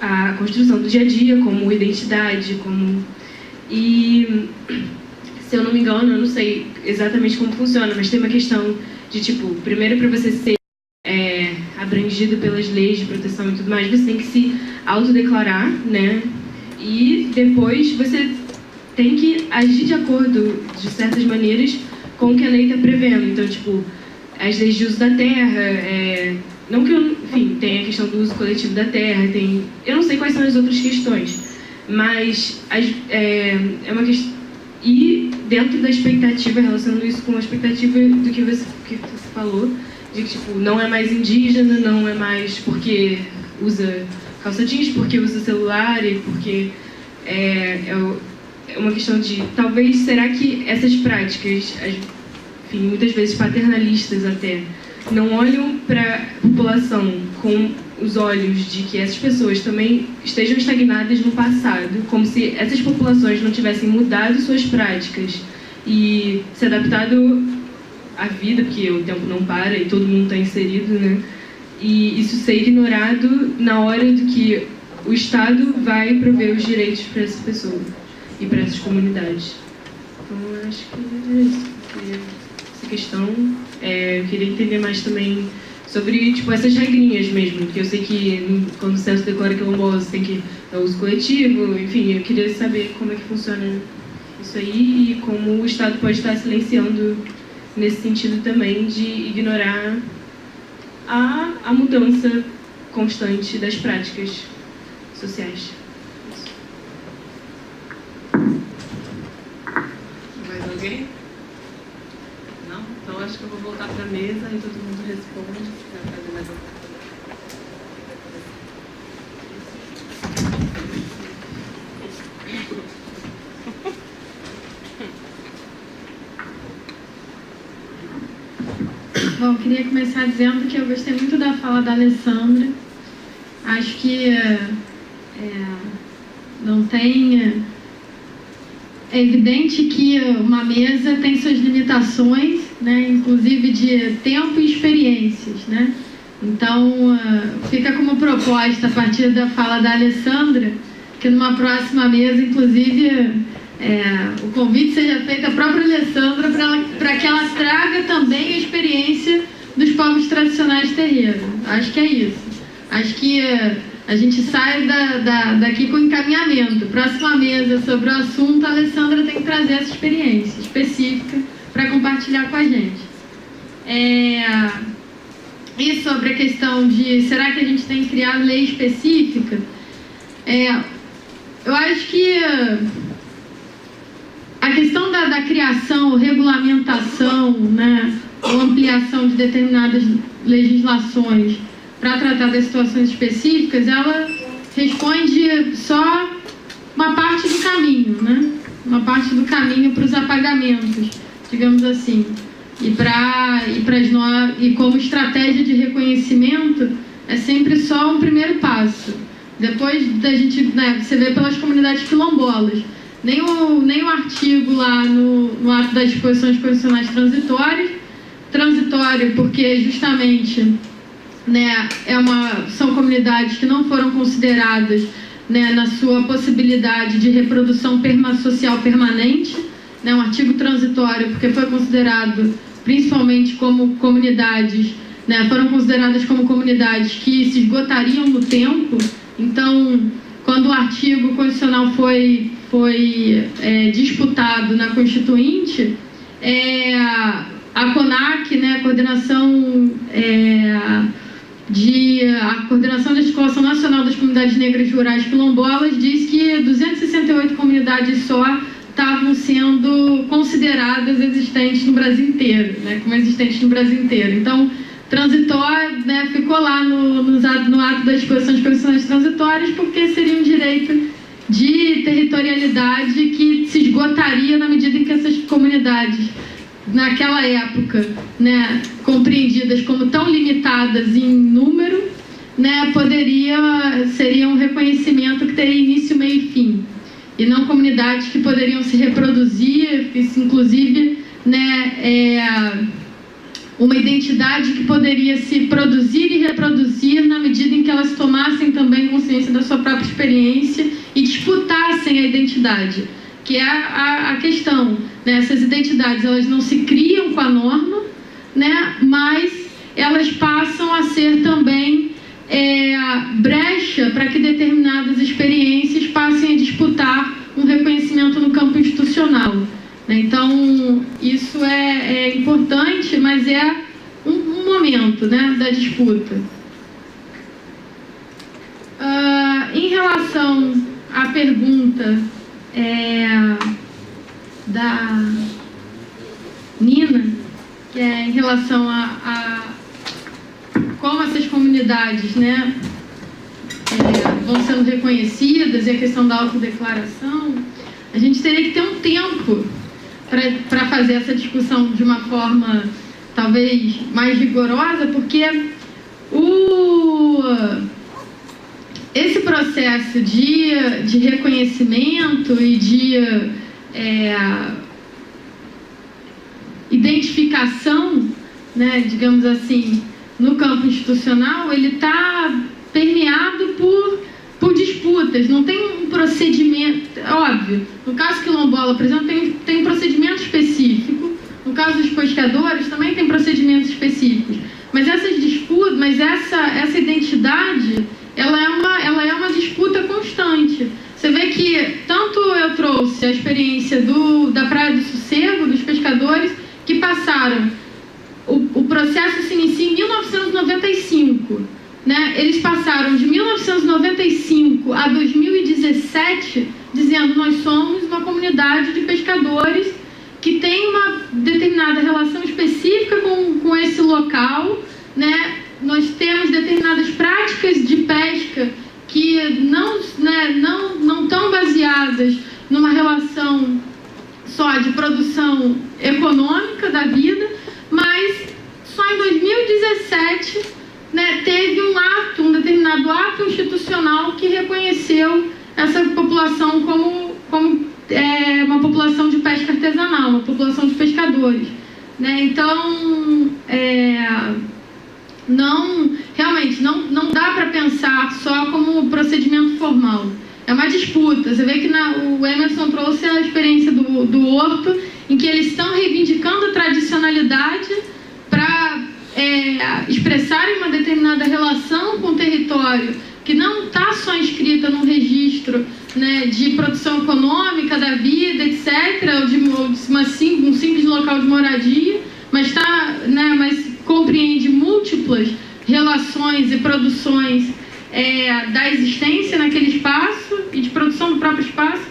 Speaker 6: a construção do dia a dia, como identidade, E, se eu não me engano, eu não sei exatamente como funciona, mas tem uma questão de, tipo, primeiro para você ser abrangido pelas leis de proteção e tudo mais, você tem que se autodeclarar, né? E depois você tem que agir de acordo, de certas maneiras, com o que a lei está prevendo. Então, tipo, as leis de uso da terra, não que enfim, tem a questão do uso coletivo da terra, eu não sei quais são as outras questões, mas é uma questão. E dentro da expectativa, relacionando isso com a expectativa do que você falou, de que, tipo, não é mais indígena, não é mais porque usa calça jeans, porque usa celular e porque é uma questão de, talvez, será que essas práticas, enfim, muitas vezes paternalistas até, não olham para a população com os olhos de que essas pessoas também estejam estagnadas no passado, como se essas populações não tivessem mudado suas práticas e se adaptado à vida, porque o tempo não para e todo mundo está inserido, né? E isso ser ignorado na hora de que o Estado vai prover os direitos para essa pessoa e para essas comunidades. Então, eu acho que é isso. Essa questão, eu queria entender mais também sobre, tipo, essas regrinhas mesmo, porque eu sei que quando o censo declara quilombolas tem que ter uso coletivo, enfim, eu queria saber como é que funciona isso aí e como o Estado pode estar silenciando nesse sentido também de ignorar a mudança constante das práticas sociais.
Speaker 1: Mais alguém? Não? Então acho que eu vou voltar para a mesa e todo mundo responde. Vai fazer mais alguma coisa.
Speaker 2: Bom, queria começar dizendo que eu gostei muito da fala da Alessandra. Acho que não tem... É evidente que uma mesa tem suas limitações, né, inclusive de tempo e experiências, né? Então, fica como proposta, a partir da fala da Alessandra, que numa próxima mesa, inclusive, o convite seja feito à própria Alessandra para que ela traga também a experiência dos povos tradicionais terreiros. Acho que é isso. Acho que a gente sai daqui com encaminhamento. Próxima mesa sobre o assunto, a Alessandra tem que trazer essa experiência específica para compartilhar com a gente. E sobre a questão de será que a gente tem que criar lei específica, eu acho que a questão da criação, regulamentação, né, ou ampliação de determinadas legislações para tratar das situações específicas, ela responde só uma parte do caminho, né? Uma parte do caminho para os apagamentos, digamos assim. E como estratégia de reconhecimento, é sempre só um primeiro passo. Depois da gente, né, você vê pelas comunidades quilombolas, nem o artigo lá no ato das disposições constitucionais transitório, porque justamente, né, são comunidades que não foram consideradas, né, na sua possibilidade de reprodução social permanente, né, um artigo transitório, porque foi considerado principalmente como comunidades, né, foram consideradas como comunidades que se esgotariam no tempo. Então, quando o artigo constitucional foi disputado na Constituinte, a CONAC, né, a Coordenação da Articulação Nacional das Comunidades Negras Rurais Quilombolas, diz que 268 comunidades só estavam sendo consideradas existentes no Brasil inteiro, né, como existentes no Brasil inteiro. Então, transitório, né, ficou lá no ato das disposições constitucionais transitórias, porque seria um direito de territorialidade que se esgotaria na medida em que essas comunidades, naquela época, né, compreendidas como tão limitadas em número, né, seria um reconhecimento que teria início, meio e fim, e não comunidades que poderiam se reproduzir, inclusive, né, uma identidade que poderia se produzir e reproduzir na medida em que elas tomassem também consciência da sua própria experiência e disputassem a identidade, que é a questão, né? Essas identidades, elas não se criam com a norma, né? Mas elas passam a ser também brecha para que determinadas experiências passem a disputar um reconhecimento no campo institucional. Então, isso é importante, mas é um momento, né, da disputa. Em relação à pergunta da Nina, que é em relação a como essas comunidades, né, vão sendo reconhecidas, e a questão da autodeclaração, a gente teria que ter um tempo para fazer essa discussão de uma forma talvez mais rigorosa, porque esse processo de reconhecimento e de identificação, né, digamos assim, no campo institucional, ele está permeado por disputas, não tem um procedimento, óbvio. No caso quilombola, por exemplo, tem um procedimento específico. No caso dos pescadores, também tem procedimentos específicos. Mas essas disputas, essa identidade, ela é uma disputa constante. Você vê que tanto eu trouxe a experiência da Praia do Sossego, dos pescadores, que passaram, o processo se inicia em 1995, né? Eles passaram de 1995 a 2017 dizendo: nós somos uma comunidade de pescadores que tem uma determinada relação específica com esse local, né? Nós temos determinadas práticas de pesca que não estão baseadas numa relação só de produção econômica da vida, mas só em 2017, né, teve um determinado ato institucional que reconheceu essa população como uma população de pesca artesanal, uma população de pescadores, né? Então, realmente não dá para pensar só como procedimento formal. É uma disputa. Você vê que o Emerson trouxe a experiência do Horto, em que eles estão reivindicando a tradicionalidade para expressarem uma determinada relação com o território, que não está só inscrita num registro, né, de produção econômica da vida, etc., ou de um simples local de moradia, mas compreende múltiplas relações e produções da existência naquele espaço e de produção do próprio espaço,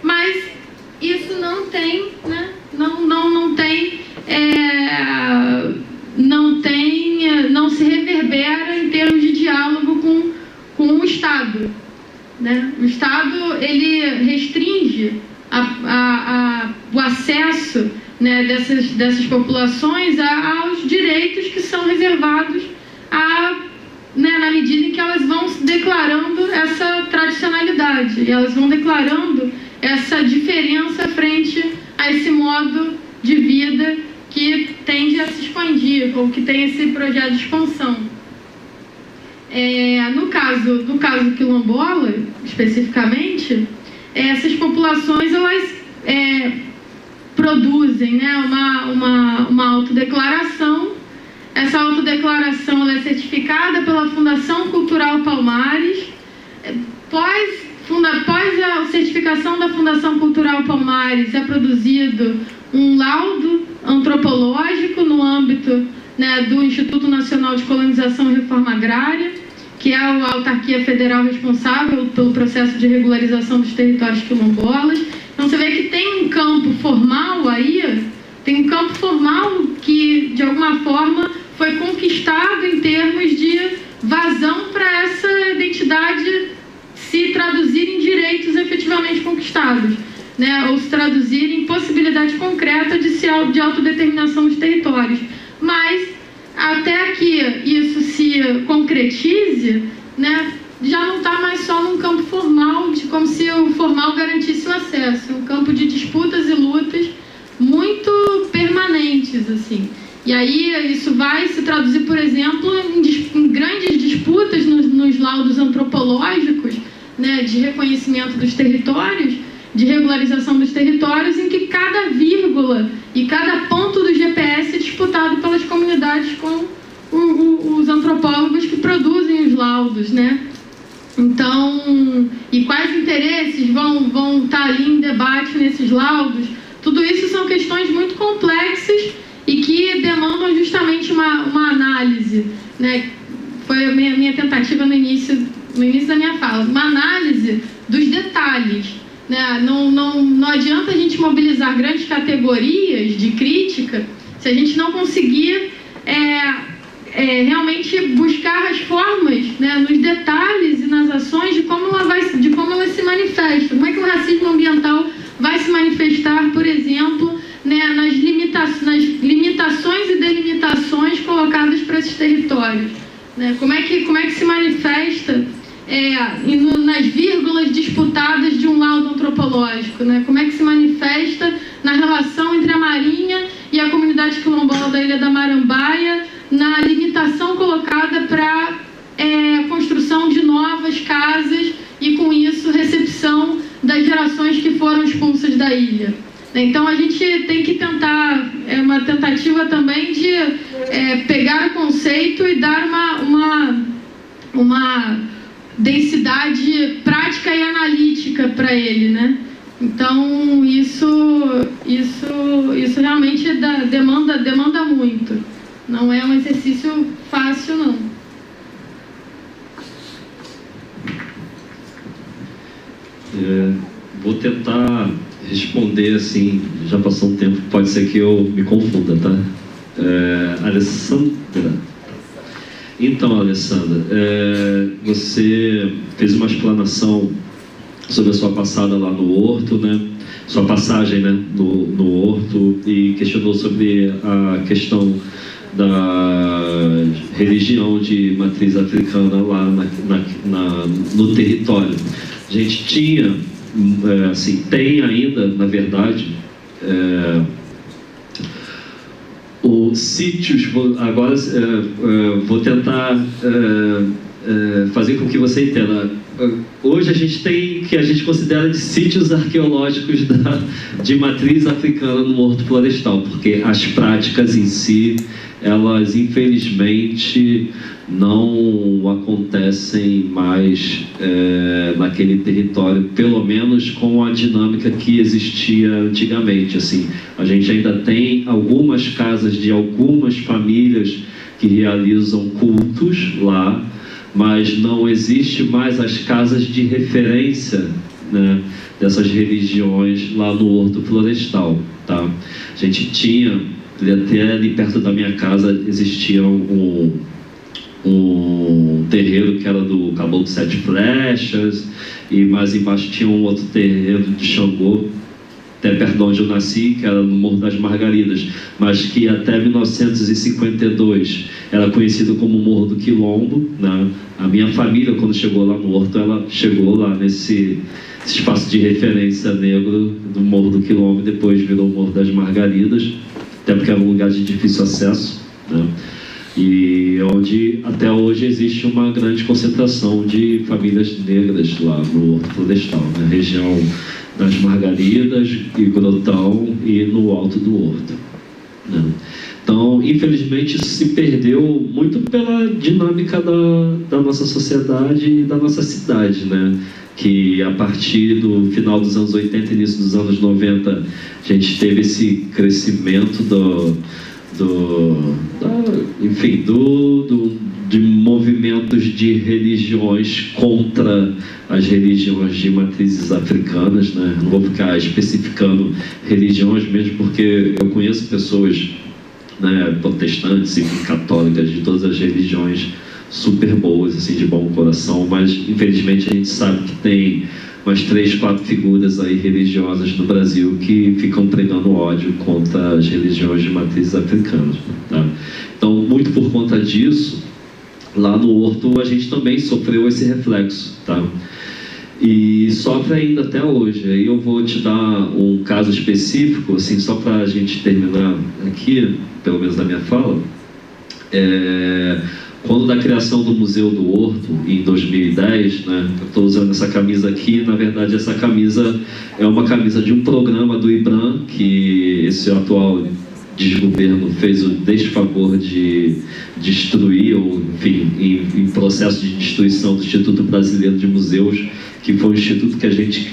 Speaker 2: mas isso não se reverbera em termos de diálogo com o Estado, né? O Estado, ele restringe o acesso, né, dessas populações aos direitos que são reservados na medida em que elas vão declarando essa tradicionalidade, e elas vão declarando essa diferença frente a esse modo de vida que tende a se expandir, ou que tem esse projeto de expansão. No caso quilombola, especificamente, essas populações, elas produzem, né, uma autodeclaração. Essa autodeclaração, ela é certificada pela Fundação Cultural Palmares. Após a certificação da Fundação Cultural Palmares, é produzido um laudo antropológico no âmbito, né, do Instituto Nacional de Colonização e Reforma Agrária, que é a autarquia federal responsável pelo processo de regularização dos territórios quilombolas. Então você vê que tem um campo formal aí, tem um campo formal que, de alguma forma, foi conquistado em termos de vazão para essa identidade se traduzir em direitos efetivamente conquistados, né? Ou se traduzir em possibilidade concreta de autodeterminação dos territórios. Mas, até que isso se concretize, né, já não está mais só num campo formal, como se o formal garantisse o acesso, um campo de disputas e lutas muito permanentes, assim. E aí isso vai se traduzir, por exemplo, em grandes disputas nos laudos antropológicos, né, de reconhecimento dos territórios, de regularização dos territórios, em que cada vírgula e cada ponto do GPS é disputado pelas comunidades com os antropólogos que produzem os laudos, né? Então, e quais interesses vão estar ali em debate nesses laudos? Tudo isso são questões muito complexas e que demandam justamente uma análise, né? Foi a minha tentativa no início da minha fala, uma análise dos detalhes, né? Não adianta a gente mobilizar grandes categorias de crítica se a gente não conseguir realmente buscar as formas, né, nos detalhes e nas ações de como ela se manifesta. Como é que o racismo ambiental vai se manifestar, por exemplo, né, nas limitações e delimitações né? Como é que se manifesta nas vírgulas disputadas de um laudo antropológico, né? Como é que se manifesta na relação entre a Marinha e a comunidade quilombola da Ilha da Marambaia, na limitação colocada para a construção de novas casas e, com isso, recepção das gerações que foram expulsas da ilha. Então, a gente tem que tentar, uma tentativa também de pegar o conceito e dar uma densidade prática e analítica para ele, né? Então, isso realmente demanda muito. Não é um exercício fácil, não.
Speaker 3: Vou tentar responder assim, já passou um tempo, pode ser que eu me confunda, tá? Alessandra. Então, Alessandra, você fez uma explanação sobre a sua passada lá no Horto, né? Sua passagem, né, no Horto, e questionou sobre a questão da religião de matriz africana lá no território. A gente tinha, assim, tem ainda, na verdade, os sítios. Agora vou tentar fazer com que você entenda. Hoje a gente tem que a gente considera de sítios arqueológicos de matriz africana no Horto Florestal, porque as práticas em si, elas infelizmente não acontecem mais naquele território, pelo menos com a dinâmica que existia antigamente. Assim, a gente ainda tem algumas casas de algumas famílias que realizam cultos lá, mas não existe mais as casas de referência, né, dessas religiões lá no Horto Florestal, tá? A gente tinha, até ali perto da minha casa existia um terreiro que era do Caboclo de Sete Flechas, e mais embaixo tinha um outro terreiro de Xangô, até perto de onde eu nasci, que era no Morro das Margaridas, mas que até 1952 era conhecido como Morro do Quilombo, né? A minha família, quando chegou lá no Horto, ela chegou lá nesse espaço de referência negro do Morro do Quilombo, e depois virou Morro das Margaridas, até porque era um lugar de difícil acesso, né? E onde até hoje existe uma grande concentração de famílias negras lá no Horto Florestal, na região das Margaridas e Grotão e no alto do Horto, né? Então, infelizmente, isso se perdeu muito pela dinâmica da nossa sociedade e da nossa cidade, né? Que a partir do final dos anos 80 e início dos anos 90, a gente teve esse crescimento de movimentos de religiões contra as religiões de matrizes africanas, né? Não vou ficar especificando religiões mesmo, porque eu conheço pessoas, né, protestantes e católicas de todas as religiões super boas, assim, de bom coração, mas infelizmente a gente sabe que tem umas 3, 4 figuras aí religiosas no Brasil que ficam pregando ódio contra as religiões de matrizes africanas, tá? Então, muito por conta disso, lá no Horto a gente também sofreu esse reflexo, tá? E sofre ainda até hoje. Aí eu vou te dar um caso específico, assim, só para a gente terminar aqui, pelo menos na minha fala. Quando da criação do Museu do Horto, em 2010, né, eu estou usando essa camisa aqui, na verdade essa camisa é uma camisa de um programa do IBRAM, que esse atual desgoverno fez o desfavor de destruir, ou enfim, em processo de destruição do Instituto Brasileiro de Museus, que foi um instituto que a gente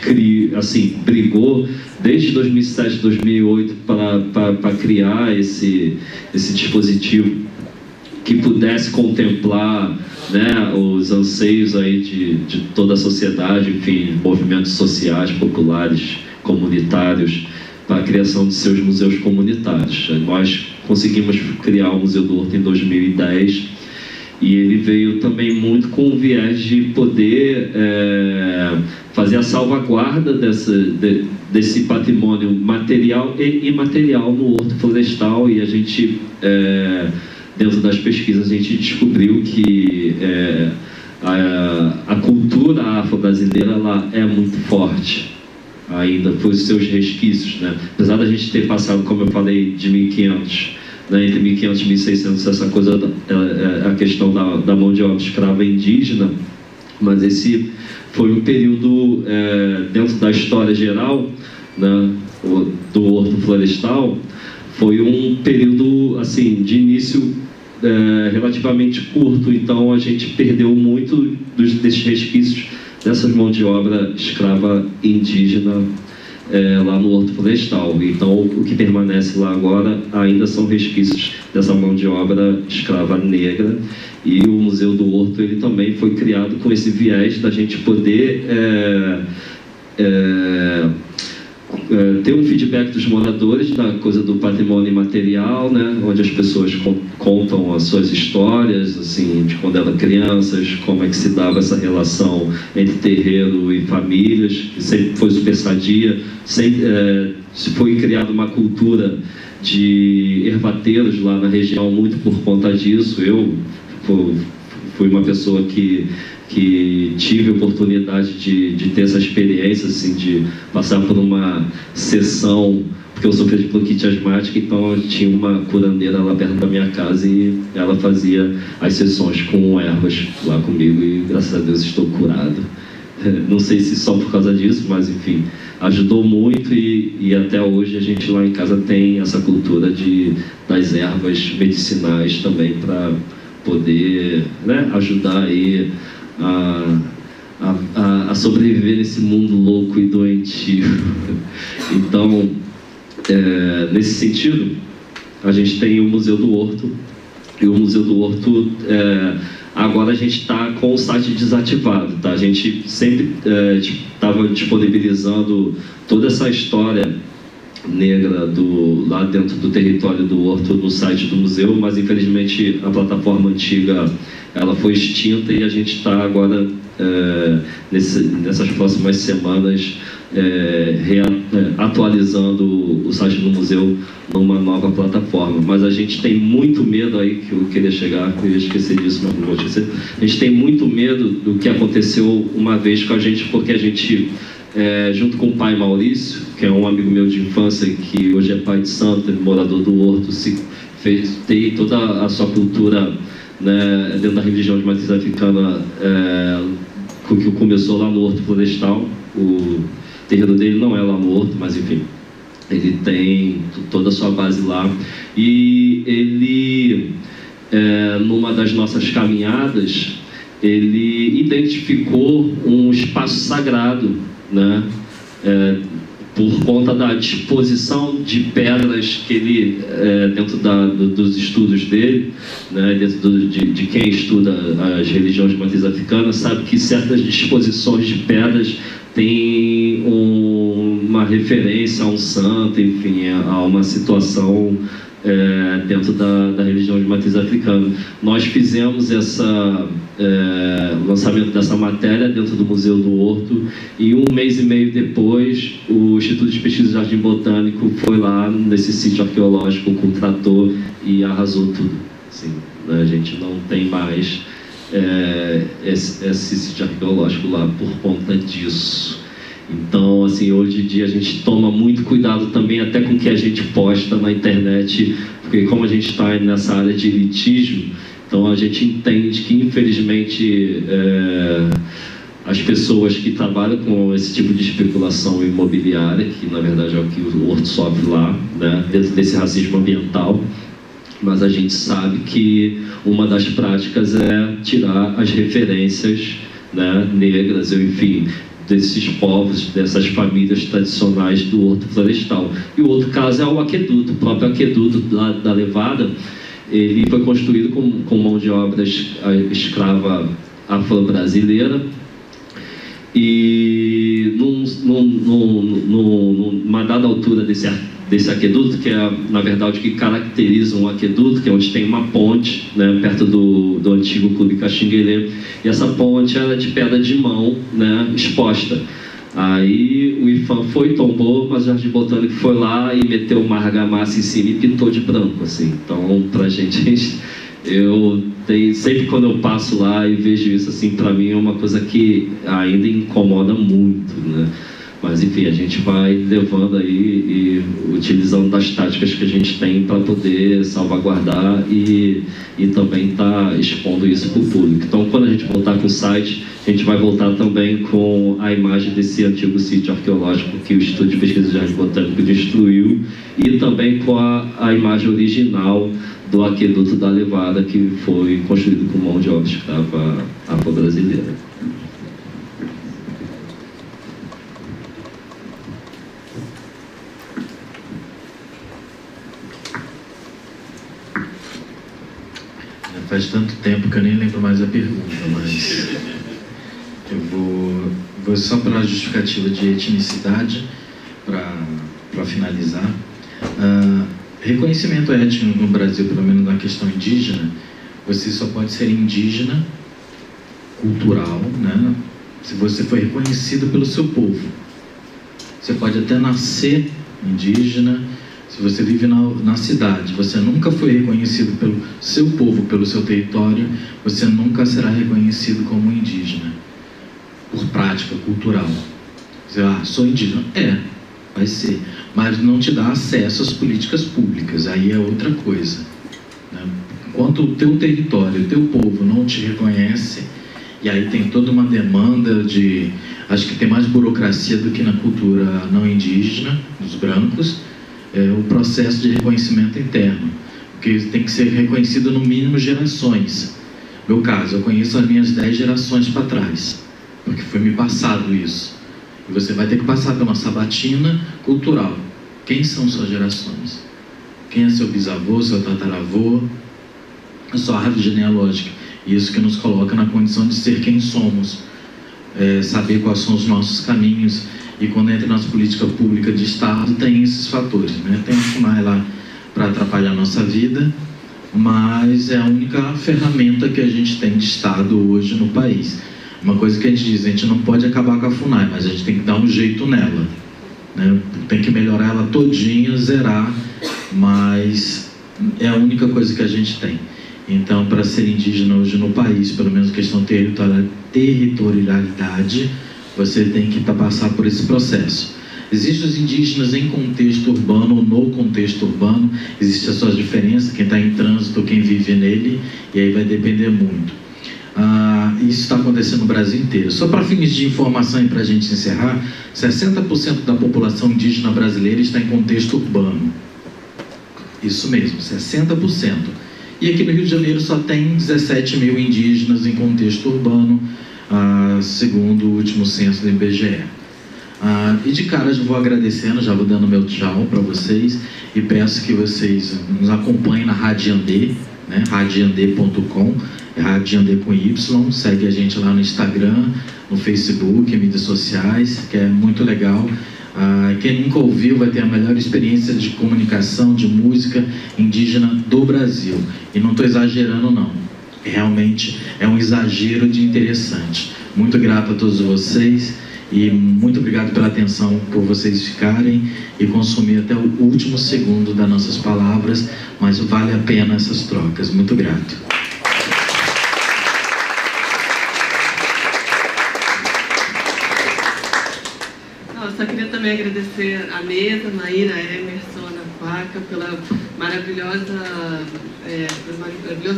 Speaker 3: brigou desde 2007, 2008 para criar esse dispositivo que pudesse contemplar, né, os anseios aí de toda a sociedade, enfim, movimentos sociais, populares, comunitários, para a criação de seus museus comunitários. Nós conseguimos criar o Museu do Horto em 2010, e ele veio também muito com o viés de poder fazer a salvaguarda desse patrimônio material e imaterial no Horto Florestal, e a gente dentro das pesquisas, a gente descobriu que a cultura afro-brasileira ela é muito forte, ainda foi os seus resquícios, né? Apesar da gente ter passado, como eu falei, de 1500, né, entre 1500 e 1600, essa coisa, a questão da mão de obra escrava indígena, mas esse foi um período, dentro da história geral, né, do Horto Florestal, foi um período assim, de início relativamente curto, então a gente perdeu muito desses resquícios dessas mãos de obra escrava indígena lá no Horto Florestal. Então o que permanece lá agora ainda são resquícios dessa mão de obra escrava negra, e o Museu do Horto ele também foi criado com esse viés da gente poder ter um feedback dos moradores da coisa do patrimônio imaterial, né, onde as pessoas contam as suas histórias, assim, de quando eram crianças, como é que se dava essa relação entre terreiro e famílias, que sempre foi super sadia, sempre se foi criada uma cultura de ervateiros lá na região muito por conta disso. Eu fui uma pessoa que tive a oportunidade de ter essa experiência, assim, de passar por uma sessão, porque eu sofri de bronquite asmática, então eu tinha uma curandeira lá perto da minha casa e ela fazia as sessões com ervas lá comigo e graças a Deus estou curado. Não sei se só por causa disso, mas enfim, ajudou muito e até hoje a gente lá em casa tem essa cultura das ervas medicinais também para poder, né, ajudar aí a sobreviver nesse mundo louco e doentio. Então, nesse sentido, a gente tem o Museu do Horto, e o Museu do Horto, agora a gente está com o site desativado, tá? A gente sempre estava disponibilizando toda essa história negra lá dentro do território do Horto no site do museu, mas infelizmente a plataforma antiga ela foi extinta e a gente está agora nessas próximas semanas atualizando o site do museu numa nova plataforma. Mas a gente tem muito medo aí, que eu queria chegar, eu ia esquecer disso, mas não vou esquecer. A gente tem muito medo do que aconteceu uma vez com a gente, porque a gente junto com o pai Maurício, que é um amigo meu de infância, que hoje é pai de santo, morador do Horto, tem toda a sua cultura, né, dentro da religião de matriz africana, que começou lá no Horto Florestal. O terreiro dele não é lá no Horto, mas enfim, ele tem toda a sua base lá. E ele, numa das nossas caminhadas, ele identificou um espaço sagrado, né, por conta da disposição de pedras que ele, dentro dos estudos dele, né, dentro de quem estuda as religiões de matriz africana, sabe que certas disposições de pedras têm uma referência a um santo, enfim, a uma situação dentro da religião de matriz africana. Nós fizemos lançamento dessa matéria dentro do Museu do Horto, e 1 mês e meio depois o Instituto de Pesquisa do Jardim Botânico foi lá nesse sítio arqueológico com o trator e arrasou tudo. Assim, né? A gente não tem mais esse sítio arqueológico lá por conta disso. Então, assim, hoje em dia a gente toma muito cuidado também até com o que a gente posta na internet, porque como a gente está nessa área de litígio, então a gente entende que, infelizmente, as pessoas que trabalham com esse tipo de especulação imobiliária, que na verdade é o que o Horto sofre lá, né, dentro desse racismo ambiental, mas a gente sabe que uma das práticas é tirar as referências, né, negras, enfim, desses povos, dessas famílias tradicionais do Horto Florestal. E o outro caso é o aqueduto, o próprio aqueduto da Levada. Ele foi construído com mão de obra escrava afro-brasileira, e numa dada altura desse aqueduto, que é na verdade o que caracteriza um aqueduto, que é onde tem uma ponte, né, perto do antigo Clube Caxinguelê, e essa ponte era de pedra de mão, né, exposta. Aí o IFAM tombou, mas o Jardim Botânico foi lá e meteu uma argamassa em cima e pintou de branco, assim. Então, pra gente Sempre quando eu passo lá e vejo isso, assim, para mim é uma coisa que ainda incomoda muito, né? Mas enfim, a gente vai levando aí e utilizando das táticas que a gente tem para poder salvaguardar e também estar expondo isso para o público. Então, quando a gente voltar com o site, a gente vai voltar também com a imagem desse antigo sítio arqueológico que o Instituto de Pesquisa de Jardim Botânico destruiu, e também com a imagem original do aqueduto da Levada, que foi construído com mão de obra escrava afro-brasileira.
Speaker 4: Faz tanto tempo que eu nem lembro mais a pergunta, mas eu vou só para a justificativa de etnicidade, para finalizar. Reconhecimento étnico no Brasil, pelo menos na questão indígena, você só pode ser indígena cultural, né, se você for reconhecido pelo seu povo. Você pode até nascer indígena, se você vive na cidade, você nunca foi reconhecido pelo seu povo, pelo seu território, você nunca será reconhecido como indígena, por prática cultural. Você, sou indígena. Vai ser. Mas não te dá acesso às políticas públicas, aí é outra coisa, né? Enquanto o teu território, o teu povo não te reconhece, e aí tem toda uma demanda de... Acho que tem mais burocracia do que na cultura não indígena, dos brancos, o processo de reconhecimento interno, porque tem que ser reconhecido no mínimo gerações. No meu caso, eu conheço as minhas 10 gerações para trás, porque foi me passado isso. E você vai ter que passar pela uma sabatina cultural. Quem são suas gerações? Quem é seu bisavô, seu tataravô? A sua árvore genealógica. Isso que nos coloca na condição de ser quem somos, saber quais são os nossos caminhos. E quando entra nas políticas públicas de Estado, tem esses fatores, né? Tem a FUNAI lá para atrapalhar a nossa vida, mas é a única ferramenta que a gente tem de Estado hoje no país. Uma coisa que a gente diz, a gente não pode acabar com a FUNAI, mas a gente tem que dar um jeito nela, né? Tem que melhorar ela todinha, zerar, mas é a única coisa que a gente tem. Então, para ser indígena hoje no país, pelo menos questão territorialidade, você tem que passar por esse processo. Existem os indígenas em contexto urbano ou no contexto urbano, existem as suas diferenças, quem está em trânsito, quem vive nele, e aí vai depender muito. Isso está acontecendo no Brasil inteiro. Só para fins de informação e para a gente encerrar, 60% da população indígena brasileira está em contexto urbano. Isso mesmo, 60%. E aqui no Rio de Janeiro só tem 17 mil indígenas em contexto urbano, segundo o último censo do IBGE. E de cara já vou agradecendo, já vou dando meu tchau para vocês e peço que vocês nos acompanhem na Radiandê, né? Radiandê.com, Radiandê com Y, segue a gente lá no Instagram, no Facebook, mídias sociais, que é muito legal. Quem nunca ouviu vai ter a melhor experiência de comunicação, de música indígena do Brasil. E não estou exagerando não, realmente é um exagero de interessante. Muito grato a todos vocês e muito obrigado pela atenção, por vocês ficarem e consumir até o último segundo das nossas palavras, mas vale a pena essas trocas. Muito grato.
Speaker 1: Eu só queria também agradecer a mesa, Maíra, Emerson, Ana Quaca, pelo maravilhoso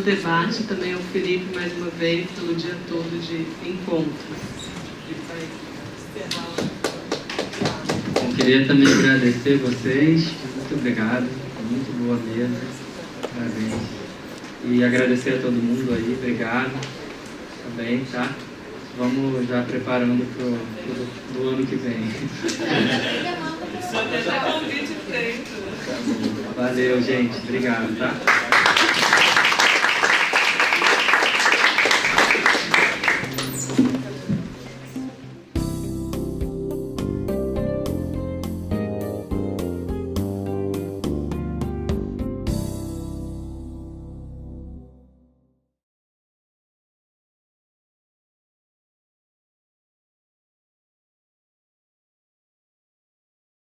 Speaker 1: debate, também ao Felipe, mais uma vez, pelo dia todo de encontros.
Speaker 7: Eu queria também agradecer vocês, muito obrigado, muito boa mesa, parabéns. E agradecer a todo mundo aí, obrigado também, tá? Vamos já preparando do ano que vem.
Speaker 1: Só deixar convite feito.
Speaker 7: Valeu, gente. Obrigado, tá?